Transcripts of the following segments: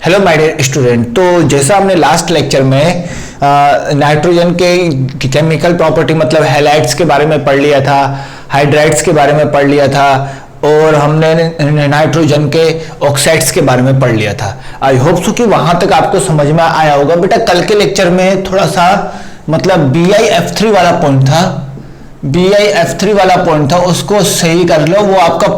Hello my dear student. तो जैसा हमने लास्ट लेक्चर में नाइट्रोजन के केमिकल प्रॉपर्टी मतलब हैलाइड्स के बारे में पढ़ लिया था, हाइड्राइड्स के बारे में पढ़ लिया था और हमने नाइट्रोजन के ऑक्साइड्स के बारे में पढ़ लिया था। आई होप सो कि वहां तक आपको समझ में आया होगा। बेटा कल के लेक्चर में थोड़ा सा मतलब BiF3 वाला पॉइंट था, BiF3 वाला पॉइंट था, उसको सही कर लो। वो आपका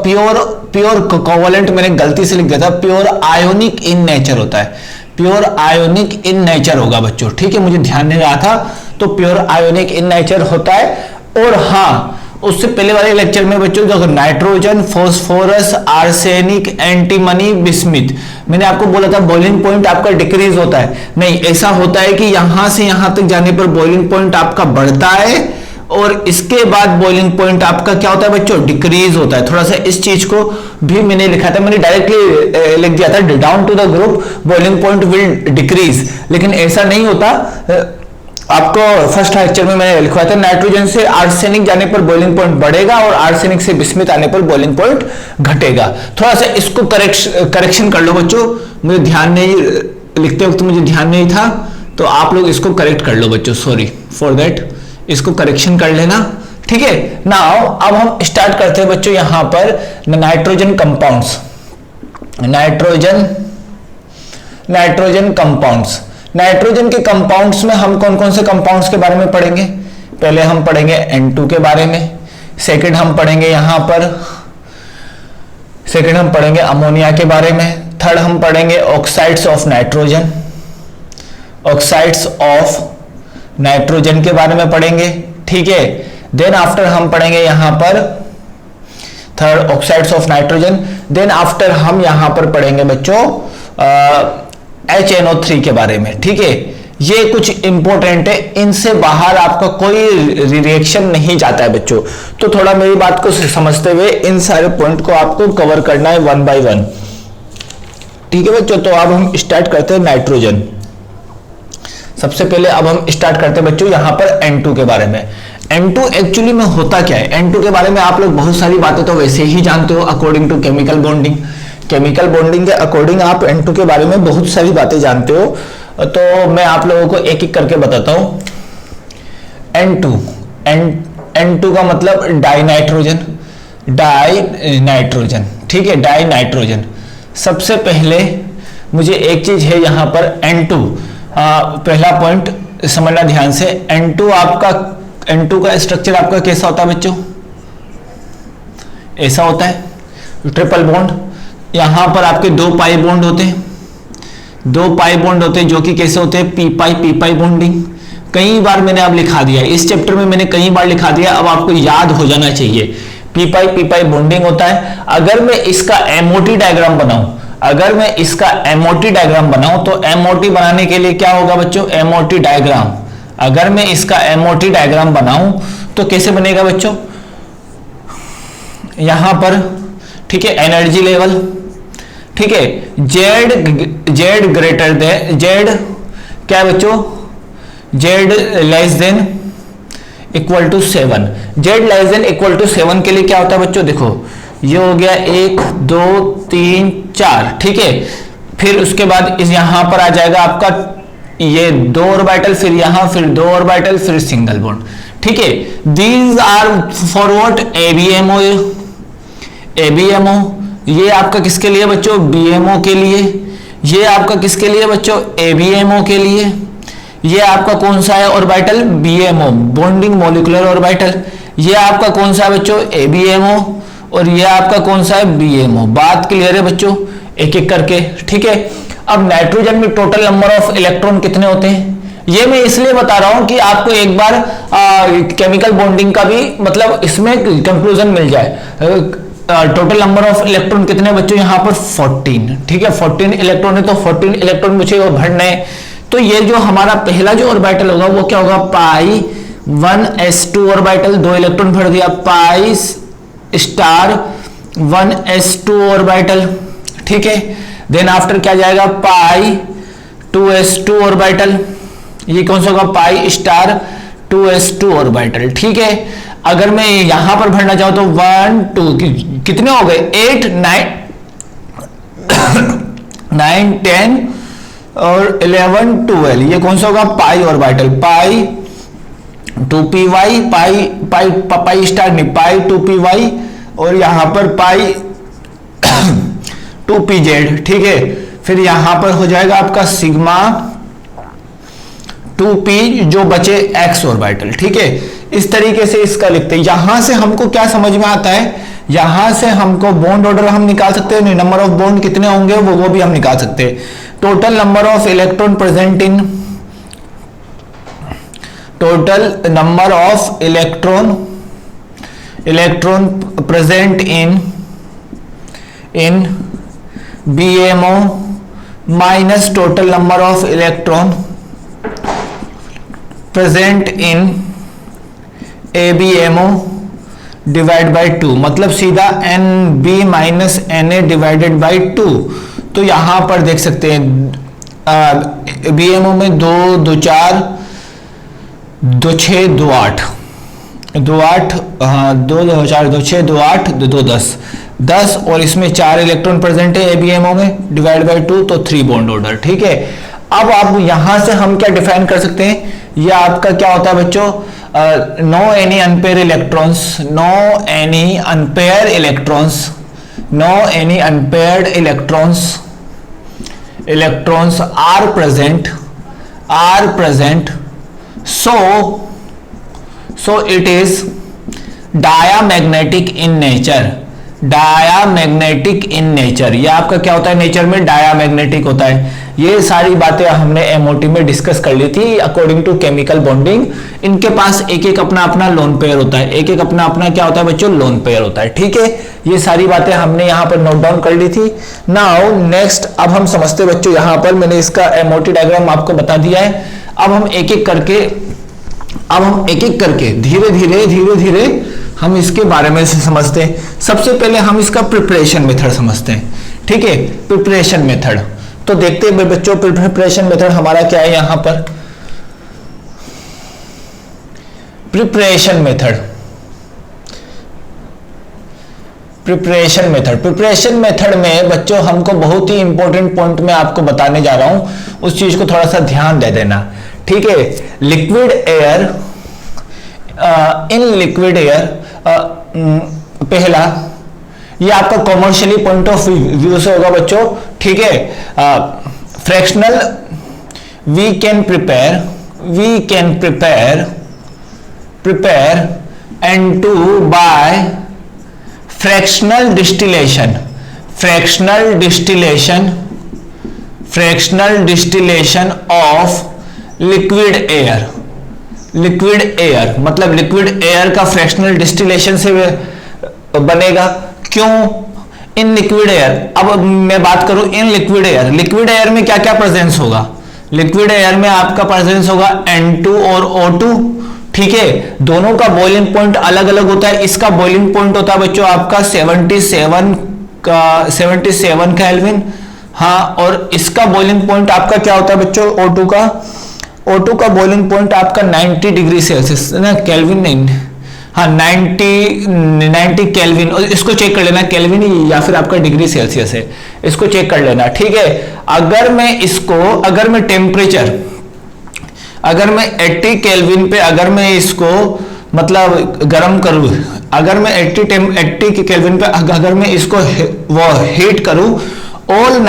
प्योर कोवलेंट मैंने गलती से लिख दिया था, प्योर आयोनिक इन नेचर होता है, प्योर आयोनिक इन नेचर होगा बच्चों, ठीक है। मुझे ध्यान नहीं रहा था, तो प्योर आयोनिक इन नेचर होता है। और हाँ, उससे पहले वाले लेक्चर में बच्चों देखो nitrogen, phosphorus, arsenic, antimony, bismuth, मैंने आपको बोला था बॉइलिंग पॉइंट आपका डिक्रीज होता है। नहीं, ऐसा होता है कि यहां से यहां तक जाने पर बॉइलिंग पॉइंट आपका बढ़ता है और इसके बाद बॉइलिंग पॉइंट आपका क्या होता है बच्चों, डिक्रीज होता है। थोड़ा सा इस चीज को भी मैंने लिखा था, मैंने डायरेक्टली लिख दिया था down to the group boiling point will decrease, लेकिन ऐसा नहीं होता। आपको फर्स्ट लेक्चर में मैंने लिखवाया था नाइट्रोजन से आर्सेनिक जाने पर बॉइलिंग पॉइंट बढ़ेगा और आर्सेनिक से बिस्मिथ आने पर बॉइलिंग पॉइंट घटेगा। थोड़ा सा इसको करेक्शन कर लो बच्चों, मुझे ध्यान नहीं, लिखते वक्त मुझे ध्यान नहीं था, तो आप लोग इसको करेक्ट कर लो बच्चों, सॉरी फॉर दैट, इसको करेक्शन कर लेना, ठीक है। नाउ अब हम स्टार्ट करते हैं बच्चों यहां पर nitrogen compounds, nitrogen compounds. Nitrogen के कंपाउंड्स में हम कौन कौन से कंपाउंड्स के बारे में पढ़ेंगे? पहले हम पढ़ेंगे N2 के बारे में, सेकंड हम पढ़ेंगे यहां पर, सेकंड हम पढ़ेंगे अमोनिया के बारे में, थर्ड हम पढ़ेंगे oxides of nitrogen, oxides of nitrogen के बारे में पढ़ेंगे, ठीक है। देन आफ्टर हम पढ़ेंगे यहां पर third oxides of nitrogen. Then after हम यहां पर पढ़ेंगे बच्चों HNO3 के बारे में, ठीक है। ये कुछ इंपॉर्टेंट है, इनसे बाहर आपका कोई रिएक्शन नहीं जाता है बच्चों। तो थोड़ा मेरी बात को समझते हुए इन सारे पॉइंट को आपको कवर करना है 1 by 1, ठीक है बच्चों। तो अब हम स्टार्ट करते हैं नाइट्रोजन। सबसे पहले अब हम स्टार्ट करते हैं बच्चों यहां पर N2 के बारे में। N2 एक्चुअली में होता क्या है? N2 के बारे में आप लोग बहुत सारी बातें तो वैसे ही जानते हो according to chemical bonding, chemical bonding के अकॉर्डिंग आप N2 के बारे में बहुत सारी बातें जानते हो। तो मैं आप लोगों को एक एक करके बताता हूं। N2 का मतलब डाइनाइट्रोजन, डाइनाइट्रोजन, ठीक है, डाइनाइट्रोजन। सबसे पहले मुझे एक चीज है यहां पर N2, पहला पॉइंट समझना ध्यान से। N2 का स्ट्रक्चर आपका कैसा होता है बच्चों? ऐसा होता है, ट्रिपल बॉन्ड। यहां पर आपके 2 पाई बॉन्ड होते हैं, 2 पाई बॉन्ड होते हैं जो कि कैसे होते हैं, पी पाई बॉन्डिंग। कई बार मैंने अब लिखा दिया, इस चैप्टर में मैंने कई बार लिखा दिया, अब आपको याद हो जाना चाहिए। पी पाई बॉन्डिंग होता है। अगर मैं इसका MOT डायग्राम बनाऊं, अगर मैं इसका MOT डायग्राम बनाऊं तो MOT बनाने के लिए क्या होगा बच्चों, MOT डायग्राम। अगर मैं इसका MOT डायग्राम बनाऊं तो कैसे बनेगा बच्चों, यहां पर, ठीक है, एनर्जी लेवल, ठीक है, जेड ग्रेटर देन जेड, क्या है बच्चों, Z less than equal to 7। Z less than equal to 7 के लिए क्या होता है बच्चों, देखो ये हो गया 1 2 3 4, ठीक है। फिर उसके बाद इस यहां पर आ जाएगा आपका ये 2 ऑर्बिटल, फिर यहां फिर 2 ऑर्बिटल, फिर सिंगल बॉन्ड, ठीक है। These are for what, ABMO। ये आपका किसके लिए बच्चों, BMO के लिए। ये आपका किसके लिए बच्चों, ABMO के लिए। ये आपका कौन सा है orbital, BMO, bonding molecular orbital. ये आपका कौन सा है बच्चों, ABMO, और ये आपका कौन सा है, BMO। बात क्लियर है बच्चों, एक एक करके, ठीक है। अब नाइट्रोजन में टोटल नंबर ऑफ इलेक्ट्रॉन कितने होते हैं, ये मैं इसलिए बता रहा हूं कि आपको एक बार केमिकल बॉन्डिंग का भी मतलब इसमें कंक्लूजन मिल जाए। टोटल नंबर ऑफ इलेक्ट्रॉन कितने बच्चों, यहां पर 14, ठीक है, 14 इलेक्ट्रॉन है, तो 14 इलेक्ट्रॉन मुझे भरना है। तो ये जो हमारा पहला जो ऑर्बिटल होगा वो क्या होगा, पाई 1s2 ऑर्बिटल, 2 इलेक्ट्रॉन भर दिया, पाई स्टार 1s2 ऑर्बिटल, ठीक है। देन आफ्टर क्या जाएगा, पाई 2s2 ऑर्बिटल, ये कौन सा होगा, पाई स्टार 2s2 ऑर्बिटल, ठीक है। अगर मैं यहां पर भरना चाहूं तो 1 2 कितने हो गए, 8 9 9, 10 और 11, 12, ये कौन सा होगा? पाई ऑर्बिटल, पाई 2py, पाई स्टार नहीं, पाई 2py और यहां पर पाई 2pz, ठीक है। फिर यहां पर हो जाएगा आपका सिग्मा 2p जो बचे x ऑर्बिटल, ठीक है। इस तरीके से इसका लिखते हैं। यहां से हमको क्या समझ में आता है, यहां से हमको बॉन्ड ऑर्डर हम निकाल सकते हैं, नंबर ऑफ बॉन्ड कितने होंगे वो भी हम निकाल सकते हैं। Total number of electron present in, total number of electron present in BMO minus total number of electron present in ABMO divide by 2, मतलब सीधा NB minus NA divided by 2। तो यहां पर देख सकते हैं BMO में 2, 2, 4, 2, 6, 2, 8, 2, 8, हाँ 2, 2, 4, 2, 6, 2, 8, 2, 10, 10 और इसमें 4 इलेक्ट्रॉन प्रेजेंट है ABMO में डिवाइड बाई 2, तो 3 बॉन्ड ऑर्डर, ठीक है। अब आप यहां से हम क्या डिफाइन कर सकते हैं, यह आपका क्या होता है बच्चों, no any unpair electrons, no any unpair electrons, no any unpaired electrons are present, so it is diamagnetic in nature, diamagnetic in nature. ये आपका क्या होता है, नेचर में डायामैग्नेटिक होता है। ये सारी बातें हमने एमओटी में डिस्कस कर ली थी अकॉर्डिंग टू केमिकल बॉन्डिंग। इनके पास एक एक अपना अपना लोन पेयर होता है, एक एक अपना अपना क्या होता है बच्चों, लोन पेयर होता है, ठीक है। ये सारी बातें हमने यहाँ पर नोट डाउन कर ली थी। नाउ नेक्स्ट अब हम समझते बच्चों, यहाँ पर मैंने इसका एमओटी डायग्राम आपको बता दिया है। अब हम एक एक करके धीरे धीरे हम इसके बारे में समझते हैं। सबसे पहले हम इसका प्रिपरेशन मेथड समझते हैं, ठीक है। प्रिपरेशन मेथड तो देखते हैं बच्चों, प्रिपरेशन मेथड हमारा क्या है यहाँ पर। प्रिपरेशन मेथड में बच्चों हमको बहुत ही इंपॉर्टेंट पॉइंट में आपको बताने जा रहा हूं, उस चीज को थोड़ा सा ध्यान दे देना, ठीक है। Liquid air, in liquid air पहला ये आपका कॉमर्शियली पॉइंट ऑफ व्यू से होगा बच्चों, ठीक है। Fractional we can prepare N2 by fractional distillation of liquid air, मतलब लिक्विड एयर का फ्रैक्शनल डिस्टिलेशन से बनेगा। क्यों? इन लिक्विड एयर, अब मैं बात करूं इन लिक्विड एयर में क्या क्या प्रेजेंस होगा। लिक्विड एयर में आपका प्रेजेंस होगा N2 और O2, ठीक है। दोनों का बॉइलिंग पॉइंट अलग अलग होता है। इसका बॉइलिंग पॉइंट होता है बच्चों आपका 77 केल्विन, हाँ। और इसका बॉइलिंग पॉइंट आपका क्या होता है बच्चों, O2 का बॉइलिंग पॉइंट आपका 90 डिग्री सेल्सियस ना, केल्विन नहीं, हाँ 90 केल्विन। इसको चेक कर लेना, केल्विन या फिर आपका डिग्री सेल्सियस है, इसको चेक कर लेना, ठीक है। अगर मैं टेम्परेचर 80 केल्विन पे अगर मैं इसको मतलब गर्म करूं, अगर मैं 80 केल्विन पे अगर मैं इसको वो हीट करूं, ऑल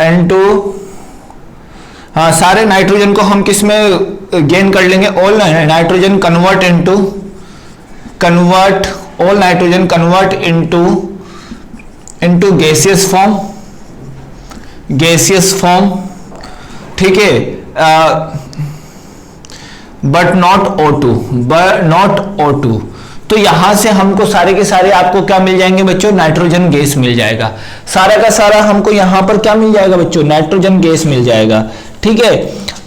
N2 हाँ, सारे नाइट्रोजन को हम किस में गेन कर लेंगे, all nitrogen convert into gaseous form, ठीक है। But not O2। तो यहां से हमको सारे के सारे आपको क्या मिल जाएंगे बच्चों, नाइट्रोजन गैस मिल जाएगा। सारा का सारा हमको यहां पर क्या मिल जाएगा बच्चों, नाइट्रोजन गैस मिल जाएगा, ठीक है।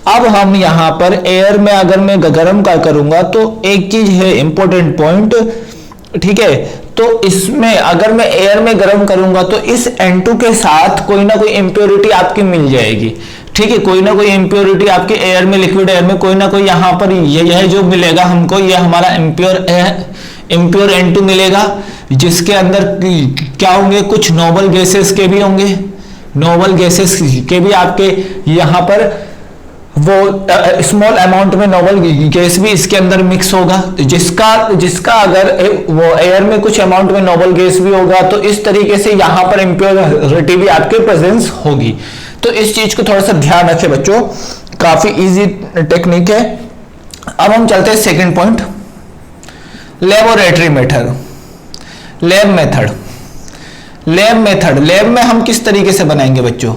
अब हम यहां पर एयर में अगर मैं गर्म का करूंगा तो एक चीज है इंपॉर्टेंट पॉइंट, ठीक है। तो इसमें अगर मैं एयर में गर्म करूंगा तो इस N2 के साथ कोई ना कोई इम्प्योरिटी आपकी मिल जाएगी, ठीक है। कोई ना कोई इम्प्योरिटी आपके एयर में, लिक्विड एयर में कोई ना कोई यहाँ पर यह जो मिलेगा हमको, यह हमारा इम्प्योर N2 मिलेगा। जिसके अंदर क्या होंगे, कुछ नोबल गैसेस के भी होंगे, नोबल गैसेस के भी आपके यहां पर वो स्मॉल अमाउंट में नोबल गैस भी इसके अंदर मिक्स होगा। तो जिसका अगर वो एयर में कुछ अमाउंट में नोबल गैस भी होगा तो इस तरीके से यहां पर इम्प्योरिटी भी आपके प्रेजेंस होगी। तो इस चीज को थोड़ा सा ध्यान रखें बच्चों, काफी इजी टेक्निक है। अब हम चलते हैं second point, laboratory method. Lab method, lab में हम किस तरीके से बनाएंगे बच्चों?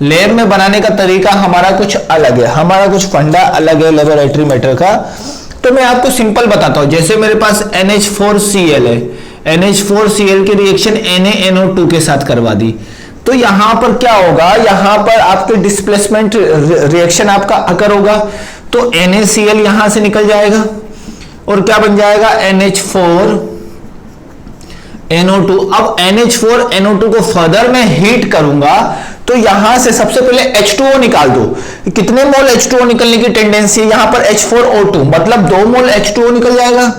लैब में बनाने का तरीका हमारा कुछ अलग है, हमारा कुछ फंडा अलग है लेबोरेटरी मेथड का। तो मैं आपको सिंपल बताता हूं, जैसे मेरे पास NH4Cl है, NH4Cl की रिएक्शन NaNO2 के साथ करवा दी, तो यहां पर क्या होगा, यहां पर आपके डिस्प्लेसमेंट रिएक्शन आपका अकर होगा, तो NaCl यहां से निकल जाएगा और क्या बन जाएगा, NH4NO2। अब NH4NO2 को फर्दर मैं हीट करूंगा तो यहां से सबसे पहले H2O निकाल दो। कितने मोल H2O निकलने की टेंडेंसी है, यहां पर H4O2, मतलब 2 मोल H2O निकल जाएगा,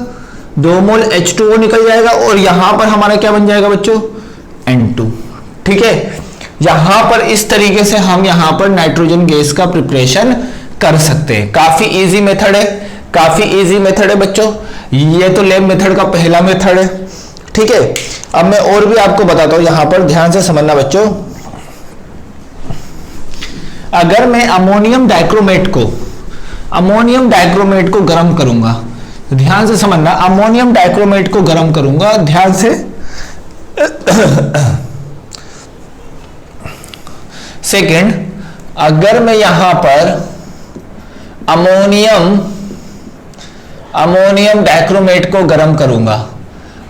2 मोल H2O निकल जाएगा और यहां पर हमारा क्या बन जाएगा बच्चों, N2। ठीक है, यहां पर इस तरीके से हम यहां पर नाइट्रोजन गैस का प्रिपरेशन कर सकते हैं। काफी इजी मेथड है, काफी इजी मेथड है बच्चों। ये तो लैब मेथड का पहला मेथड है। ठीक है, अब मैं और भी आपको बताता हूं, यहां पर ध्यान से समझना बच्चों। अगर मैं अमोनियम डाइक्रोमेट को गर्म करूंगा, ध्यान से समझना, अमोनियम डाइक्रोमेट को गर्म करूंगा, ध्यान से सेकंड, अगर मैं यहां पर अमोनियम डाइक्रोमेट को गर्म करूंगा,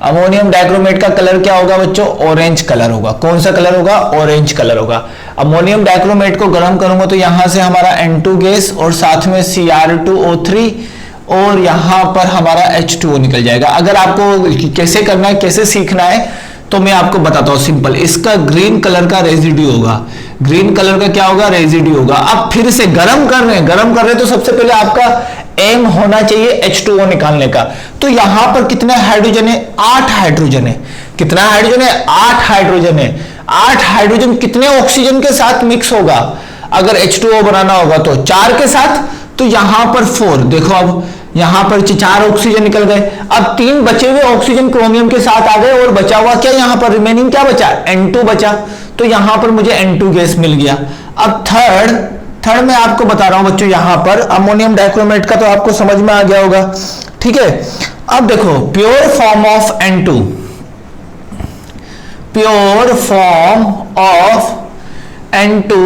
अमोनियम डाइक्रोमेट का कलर क्या होगा बच्चों, ऑरेंज कलर होगा। कौन सा कलर होगा, ऑरेंज कलर होगा। अमोनियम डाइक्रोमेट को गर्म करूंगा तो यहां से हमारा N2 गैस और साथ में Cr2O3 और यहां पर हमारा H2O निकल जाएगा। अगर आपको कैसे करना है, कैसे सीखना है, तो मैं आपको बताता हूं सिंपल। इसका ग्रीन कलर का रेजिड्यू होगा, ग्रीन कलर का क्या होगा, रेजिड्यू होगा। अब फिर से गर्म कर रहे हैं तो सबसे पहले आपका एम होना चाहिए H2O निकालने का। तो यहां पर कितने हाइड्रोजन है, 8 हाइड्रोजन है। कितना हाइड्रोजन है, 8 हाइड्रोजन है। 8 हाइड्रोजन कितने ऑक्सीजन के साथ मिक्स होगा, अगर H2O बनाना होगा तो 4 के साथ, तो यहां पर 4। देखो अब यहां पर 4 ऑक्सीजन निकल गए, अब 3 बचे हुए ऑक्सीजन क्रोमियम के साथ आ गए और बचा हुआ क्या, यहां पर रिमेनिंग क्या बचा, N2 बचा। तो यहां पर मुझे N2 गैस मिल गया। अब थर्ड मैं आपको बता रहा हूं बच्चों, यहां पर अमोनियम डाइक्रोमेट का तो आपको समझ में आ गया होगा। ठीक है, अब देखो pure form of N2, pure form of N2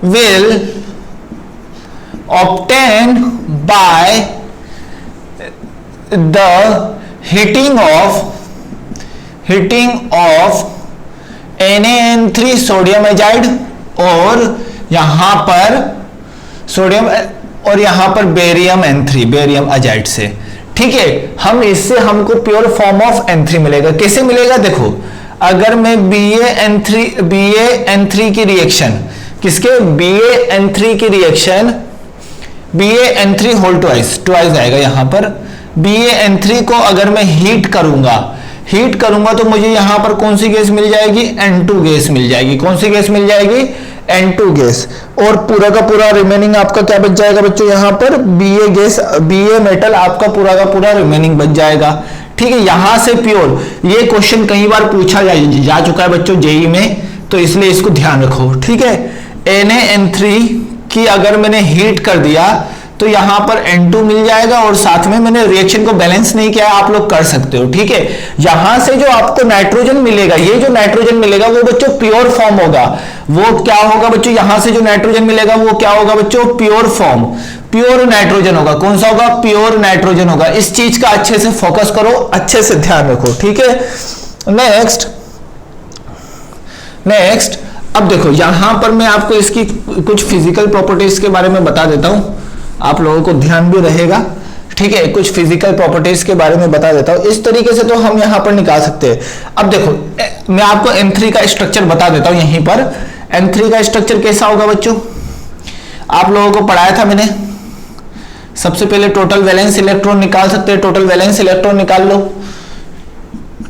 will obtain by the heating of NaN3 sodium azide और यहां पर सोडियम और यहां पर बेरियम N3, बेरियम एजाइड से। ठीक है, हम इससे हमको प्योर फॉर्म ऑफ N3 मिलेगा। कैसे मिलेगा, देखो अगर मैं BaN3 की रिएक्शन, किसके, BaN3 की रिएक्शन, BaN3 होल ट्वाइस आएगा यहां पर। BaN3 को अगर मैं हीट करूंगा तो मुझे यहां पर कौन सी गैस मिल जाएगी, N2 गैस मिल जाएगी। कौन सी गैस मिल जाएगी, N2 गैस। और पूरा का पूरा रिमेनिंग आपका क्या बच जाएगा बच्चों, यहां पर Ba गैस, Ba मेटल आपका पूरा का पूरा रिमेनिंग बच जाएगा। ठीक है, यहां से प्योर, ये क्वेश्चन कई बार पूछा जा चुका है बच्चों जेई में, तो इसलिए इसको ध्यान रखो। ठीक है, NaN3 की अगर मैंने हीट कर दिया तो यहां पर N2 मिल जाएगा और साथ में मैंने रिएक्शन को बैलेंस नहीं किया, आप लोग कर सकते हो। ठीक है, यहां से जो आपको नाइट्रोजन मिलेगा, ये जो नाइट्रोजन मिलेगा वो बच्चों प्योर फॉर्म होगा। वो क्या होगा बच्चों, यहां से जो नाइट्रोजन मिलेगा वो क्या होगा बच्चों, प्योर फॉर्म, प्योर नाइट्रोजन होगा। कौन सा होगा, प्योर नाइट्रोजन होगा। इस चीज का अच्छे से फोकस करो, अच्छे से ध्यान रखो। ठीक है, नेक्स्ट अब देखो यहां पर मैं आपको इसकी कुछ फिजिकल प्रॉपर्टीज के बारे में बता देता हूं, आप लोगों को ध्यान भी रहेगा। ठीक है, कुछ फिजिकल प्रॉपर्टीज के बारे में बता देता हूं। इस तरीके से तो हम यहां पर निकाल सकते हैं। अब देखो मैं आपको N3 का स्ट्रक्चर बता देता हूं। यहीं पर N3 का स्ट्रक्चर कैसा होगा बच्चों, आप लोगों को पढ़ाया था मैंने। सबसे पहले टोटल वैलेंस इलेक्ट्रॉन निकाल सकते हैं, टोटल वैलेंस इलेक्ट्रॉन निकाल लो।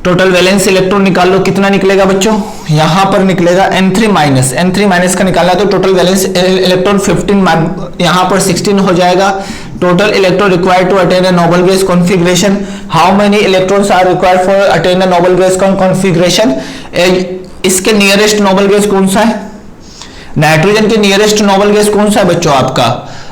टोटल वैलेंस इलेक्ट्रॉन निकाल लो, कितना निकलेगा बच्चों, यहां पर निकलेगा N3 माइनस, N3 माइनस का निकालना तो टोटल वैलेंस इलेक्ट्रॉन 15, यहां पर 16 हो जाएगा। Total electron required to attain a noble gas configuration, how many electrons are required for attain a noble gas configuration. इसके नियरेस्ट नोबल गैस कौन सा है, नाइट्रोजन के नियरेस्ट नोबल गैस कौन सा है बच्चों,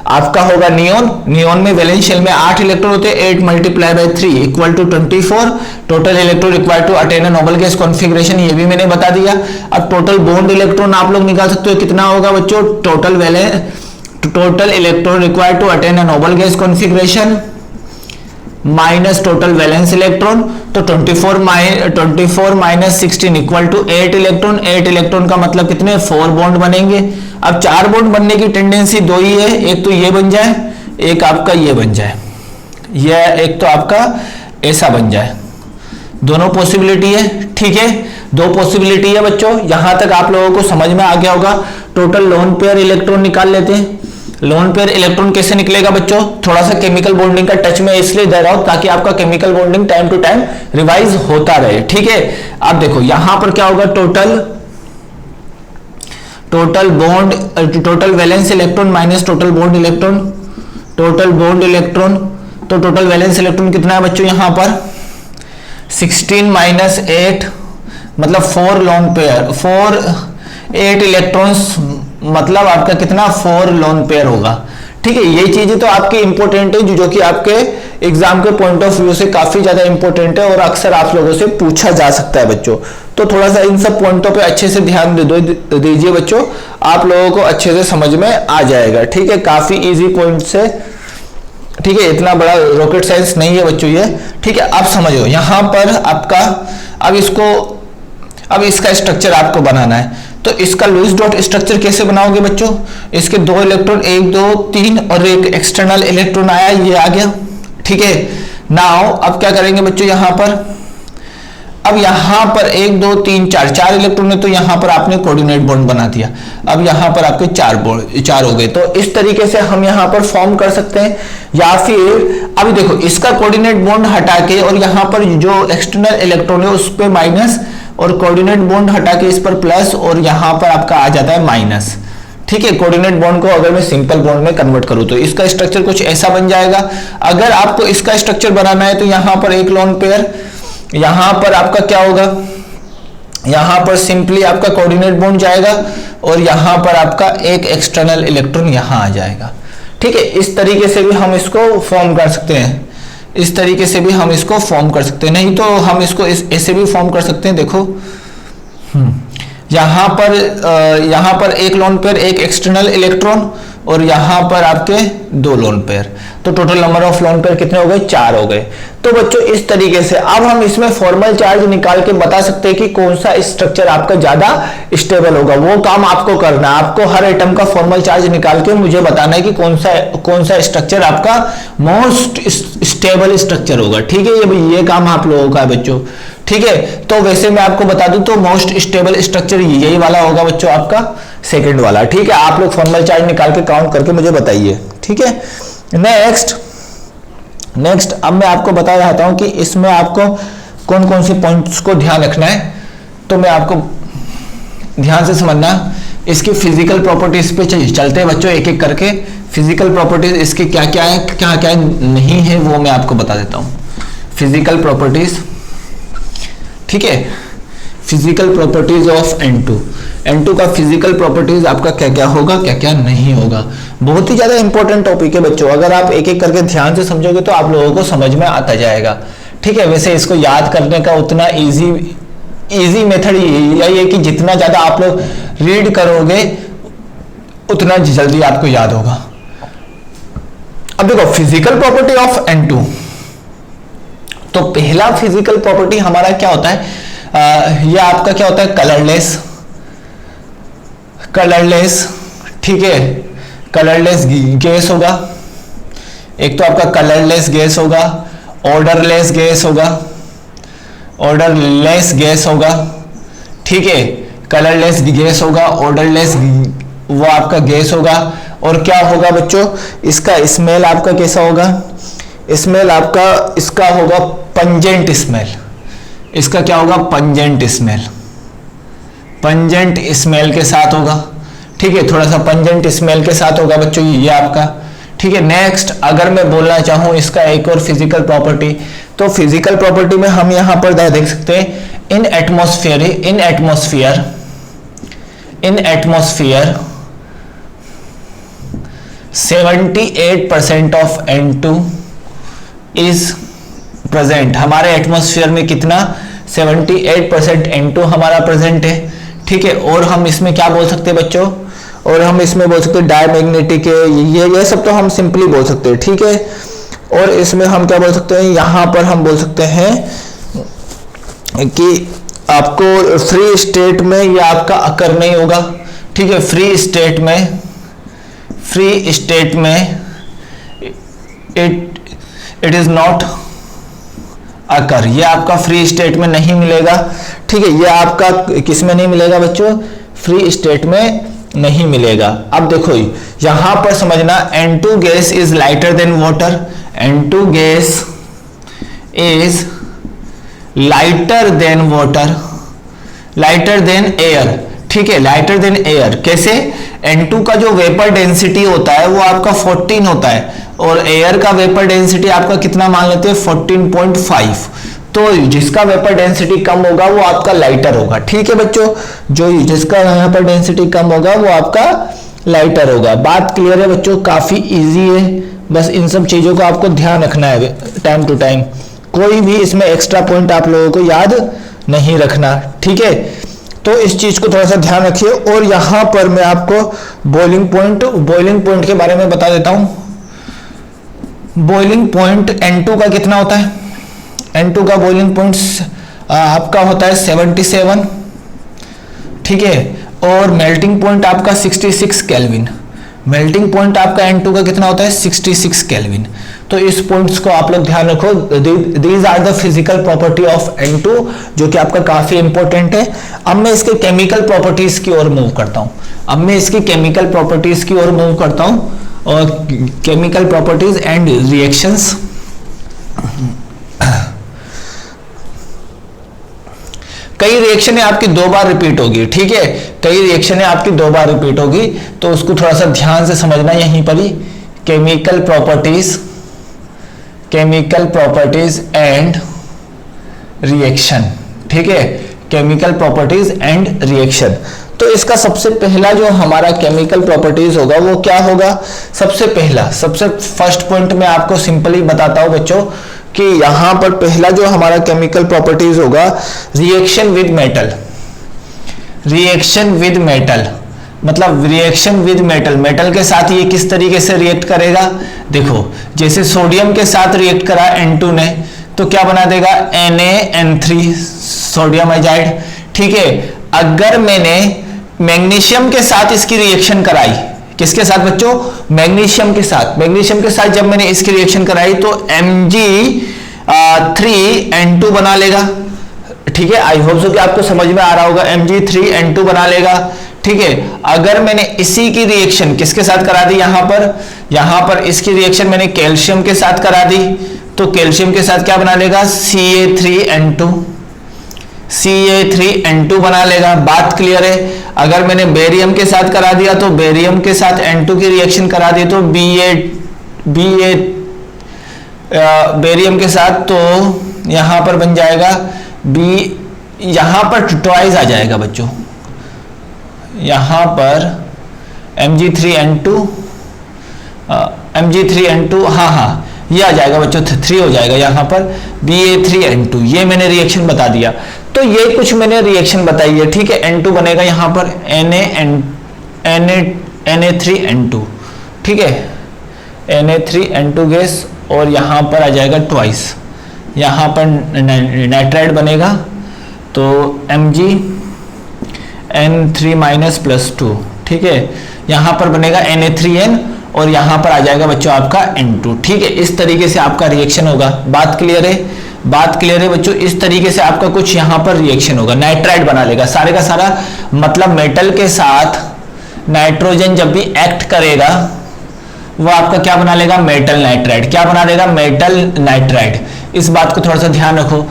आपका होगा नियोन। नियोन में वैलेंस शेल में 8 इलेक्ट्रॉन होते हैं, 8 multiply by 3 equal to 24 total electron required to attain a noble gas configuration, ये भी मैंने बता दिया। अब टोटल बॉन्ड इलेक्ट्रॉन आप लोग निकाल सकते हो, कितना होगा बच्चों, total electron required to attain a noble gas configuration minus total valence electron, तो 24 minus 16 equal to 8 electron. 8 electron का मतलब कितने, 4 बॉन्ड बनेंगे। अब 4 बॉन्ड बनने की टेंडेंसी दो ही है, एक तो ये बन जाए, एक आपका ये बन जाए, यह एक तो आपका ऐसा बन जाए, दोनों पॉसिबिलिटी है, ठीक है, दो पॉसिबिलिटी है बच्चों। यहां तक आप लोगों को समझ में आ गया होगा। टोटल लोन पेयर इलेक्ट्रॉन निकाल लेते हैं। लोन पेयर इलेक्ट्रॉन कैसे निकलेगा बच्चों, थोड़ा सा केमिकल बॉन्डिंग का टच में इसलिए दे रहा हूं ताकि आपका chemical bonding time to time revise होता रहे, ठीक है। अब देखो यहां पर क्या होगा, total bond, total valence electron minus total bond electron, total bond electron, तो टोटल वैलेंस इलेक्ट्रॉन कितना है बच्चों, यहां पर 16 माइनस 8 मतलब 4 लोन पेयर, 8 इलेक्ट्रॉन्स मतलब आपका कितना, 4 लोन पेयर होगा, ठीक है। ये चीजें तो आपकी इंपॉर्टेंट है, जो कि आपके एग्जाम के पॉइंट ऑफ व्यू से काफी ज्यादा इंपॉर्टेंट है और अक्सर आप लोगों से पूछा जा सकता है बच्चों। तो थोड़ा सा इन सब पॉइंटों पे अच्छे से ध्यान दीजिए बच्चों, आप लोगों को अच्छे से समझ में आ जाएगा, ठीक है। काफी इजी पॉइंट से, ठीक है, इतना बड़ा रॉकेट साइंस नहीं है बच्चों ये, ठीक है। आप समझो यहां पर आपका, अब इसका स्ट्रक्चर आपको बनाना है, तो इसका लुईस डॉट स्ट्रक्चर कैसे बनाओगे बच्चों, इसके 2 इलेक्ट्रॉन 1 2 3 और एक एक्सटर्नल इलेक्ट्रॉन आया, ये आ गया, ठीक है। नाउ अब क्या करेंगे बच्चों, यहां पर अब यहां पर 1 2 3 4 इलेक्ट्रॉन है, तो यहां पर आपने कोऑर्डिनेट बॉन्ड बना दिया। अब यहां पर आपके 4 हो गए, तो इस तरीके से हम यहां पर फॉर्म कर सकते हैं। या फिर अभी देखो इसका कोऑर्डिनेट बॉन्ड हटा के और यहां पर जो एक्सटर्नल इलेक्ट्रॉन है उस पर माइनस और कोऑर्डिनेट बॉन्ड हटा के इस पर प्लस और यहां पर आपका आ जाता है माइनस, ठीक है। कोऑर्डिनेट बॉन्ड को अगर मैं सिंपल बॉन्ड में कन्वर्ट करूं तो इसका स्ट्रक्चर कुछ ऐसा बन जाएगा। अगर आपको इसका स्ट्रक्चर बनाना है तो यहां पर एक लोन पेयर, यहां पर आपका क्या होगा, यहां पर सिंपली आपका कोऑर्डिनेट बॉन्ड जाएगा और यहां पर आपका एक एक्सटर्नल इलेक्ट्रॉन यहां आ जाएगा, ठीक है। इस तरीके से भी हम इसको फॉर्म कर सकते हैं, इस तरीके से भी हम इसको फॉर्म कर सकते हैं, नहीं तो हम इसको ऐसे भी फॉर्म कर सकते हैं। देखो यहां पर एक लोन पेयर, एक एक्सटर्नल इलेक्ट्रॉन और यहां पर आपके 2 लोन पेयर, तो total number of lone pair कितने हो गए, 4 हो गए। तो बच्चों इस तरीके से अब हम इसमें फॉर्मल चार्ज निकाल के बता सकते हैं कि कौन सा स्ट्रक्चर आपका ज्यादा स्टेबल होगा। वो काम आपको करना है, आपको हर एटम का फॉर्मल चार्ज निकाल के मुझे बताना है कि कौन सा स्ट्रक्चर आपका मोस्ट स्टेबल स्ट्रक्चर होगा, ठीक है। ये काम आप लोगों का है बच्चों, ठीक है। तो वैसे मैं आपको बता दूं तो मोस्ट स्टेबल स्ट्रक्चर यही वाला होगा बच्चों, आपका सेकंड वाला, ठीक है। आप लोग फॉर्मल चार्ज निकाल के काउंट करके मुझे बताइए, ठीक है। नेक्स्ट अब मैं आपको बता चाहता हूं कि इसमें आपको कौन कौन से पॉइंट्स को ध्यान रखना है, तो मैं आपको ध्यान से समझना। इसकी फिजिकल प्रॉपर्टीज पे चलते हैं बच्चों, एक एक करके। फिजिकल प्रॉपर्टीज इसके क्या क्या है, क्या क्या नहीं है, वो मैं आपको बता देता हूं। फिजिकल प्रॉपर्टीज, ठीक है, फिजिकल प्रॉपर्टीज ऑफ N2 का फिजिकल प्रॉपर्टीज आपका क्या क्या होगा, क्या क्या नहीं होगा। बहुत ही ज्यादा इंपॉर्टेंट टॉपिक है बच्चों, अगर आप एक एक करके ध्यान से समझोगे तो आप लोगों को समझ में आता जाएगा, ठीक है। वैसे इसको याद करने का उतना इजी मेथड यही है कि जितना ज्यादा आप लोग रीड करोगे उतना जल्दी आपको याद होगा। अब देखो फिजिकल प्रॉपर्टी ऑफ N2, तो पहला फिजिकल प्रॉपर्टी हमारा क्या होता है, यह आपका क्या होता है, कलरलेस, ठीक है। कलरलेस गैस होगा, एक तो आपका कलरलेस गैस होगा, ऑर्डरलेस गैस होगा, ठीक है। कलरलेस गैस होगा, ऑर्डरलेस वो आपका गैस होगा। और क्या होगा बच्चों, इसका स्मेल आपका कैसा होगा, स्मेल आपका इसका होगा पंजेंट स्मेल, इसका क्या होगा, पंजेंट स्मेल, पंजेंट स्मेल के साथ होगा। ठीक है, थोड़ा सा पंजेंट स्मेल के साथ होगा बच्चों ये आपका। ठीक है, नेक्स्ट अगर मैं बोलना चाहूं इसका एक और फिजिकल प्रॉपर्टी, तो फिजिकल प्रॉपर्टी में हम यहां पर देख सकते हैं इन atmosphere 78% of N2 is present. हमारे एटमॉस्फेयर में कितना, 78% N2 हमारा प्रेजेंट है। ठीक है, और हम इसमें क्या बोल सकते हैं बच्चों, और हम इसमें बोल सकते हैं डायमैग्नेटिक है, ये सब तो हम सिंपली बोल सकते हैं। ठीक है, और इसमें हम क्या बोल सकते हैं, यहां पर हम बोल सकते हैं कि आपको फ्री स्टेट में ये आपका अकर नहीं होगा। ठीक है, फ्री स्टेट में इट इज नॉट अकर, ये आपका फ्री स्टेट में नहीं मिलेगा। ठीक है, ये आपका किस में नहीं मिलेगा बच्चों, फ्री स्टेट में नहीं मिलेगा। अब देखो यहां पर समझना, N2 gas is lighter than water, N2 gas is lighter than water, lighter than air. ठीक है, लाइटर देन एयर कैसे, N2 का जो वेपर डेंसिटी होता है वो आपका 14 होता है, और एयर का वेपर डेंसिटी आपका कितना मान लेते हैं, 14.5। तो जिसका वेपर डेंसिटी कम होगा वो आपका लाइटर होगा। ठीक है बच्चों, जो जिसका यहाँ पर डेंसिटी कम होगा वो आपका लाइटर होगा। बात क्लियर है बच्चों, काफी इजी है, बस इन सब चीजों को आपको ध्यान रखना है टाइम टू टाइम, कोई भी इसमें एक्स्ट्रा पॉइंट आप लोगों को याद नहीं रखना। ठीक है, तो इस चीज को थोड़ा सा ध्यान रखिए। और यहां पर मैं आपको बॉइलिंग पॉइंट के बारे में बता देता हूं। बॉइलिंग पॉइंट N2 का कितना होता है, N2 का बॉइलिंग पॉइंट आपका होता है 77। ठीक है, और मेल्टिंग पॉइंट आपका 66 केल्विन, मेल्टिंग पॉइंट आपका N2 का कितना होता है, 66 केल्विन। तो इस पॉइंट्स को आप लोग ध्यान रखो, these are the physical property of N2, जो कि आपका काफी इंपॉर्टेंट है। अब मैं इसके केमिकल प्रॉपर्टीज की ओर मूव करता हूं, और केमिकल प्रॉपर्टीज एंड रिएक्शंस। कई रिएक्शनें आपकी 2 बार रिपीट होगी। ठीक है, कई रिएक्शनें आपकी 2 बार रिपीट होगी, तो उसको थोड़ा सा ध्यान से समझना। यहीं पर ही केमिकल प्रॉपर्टीज एंड रिएक्शन। ठीक है, केमिकल प्रॉपर्टीज एंड रिएक्शन। तो इसका सबसे पहला जो हमारा केमिकल प्रॉपर्टीज होगा वो क्या होगा, सबसे फर्स्ट पॉइंट में आपको सिंपली बताता हूं बच्चों कि यहां पर पहला जो हमारा केमिकल प्रॉपर्टीज होगा, रिएक्शन विद मेटल। मेटल के साथ ये किस तरीके से रिएक्ट करेगा, देखो जैसे सोडियम के साथ रिएक्ट करा N2 ने, तो क्या बना देगा, NaN3 सोडियम आइजाइड। ठीक है, अगर मैंने मैग्नीशियम के साथ इसकी रिएक्शन कराई, किसके साथ बच्चों, मैग्नीशियम के साथ जब मैंने इसकी रिएक्शन कराई तो Mg3N2 बना लेगा। ठीक है, आई होप सो कि आपको समझ में आ रहा होगा, Mg3N2 बना लेगा। ठीक है, अगर मैंने इसी की रिएक्शन किसके साथ करा दी, यहां पर इसकी रिएक्शन मैंने कैल्शियम के साथ करा दी, तो कैल्शियम के साथ क्या बना लेगा, Ca3N2 बना लेगा। बात क्लियर है। अगर मैंने बेरियम के साथ करा दिया तो बेरियम के साथ N2 की रिएक्शन करा दी तो बेरियम के साथ, तो यहां पर बन जाएगा यहां पर ट्वाइस आ जाएगा बच्चों, यहां पर Mg3N2 हाँ ये आ जाएगा बच्चों, 3 हो जाएगा यहां पर Ba3N2। ये मैंने रिएक्शन बता दिया। तो ये कुछ मैंने रिएक्शन बताई है। ठीक है, N2 बनेगा यहां पर Na3N2। ठीक है, Na3N2 गैस, और यहां पर आ जाएगा ट्वाइस, यहां पर नाइट्राइड बनेगा तो Mgn3-+2। ठीक है, यहां पर बनेगा Na3N, और यहां पर आ जाएगा बच्चों आपका N2। ठीक है, इस तरीके से आपका रिएक्शन होगा। बात क्लियर है बच्चों, इस तरीके से आपका कुछ यहां पर रिएक्शन होगा, नाइट्राइड बना लेगा सारे का सारा। मतलब मेटल के साथ नाइट्रोजन जब भी एक्ट करेगा वो आपका क्या बना लेगा, मेटल नाइट्राइड। क्या बना देगा, मेटल नाइट्राइड। इस बात को थोड़ा सा ध्यान रखो।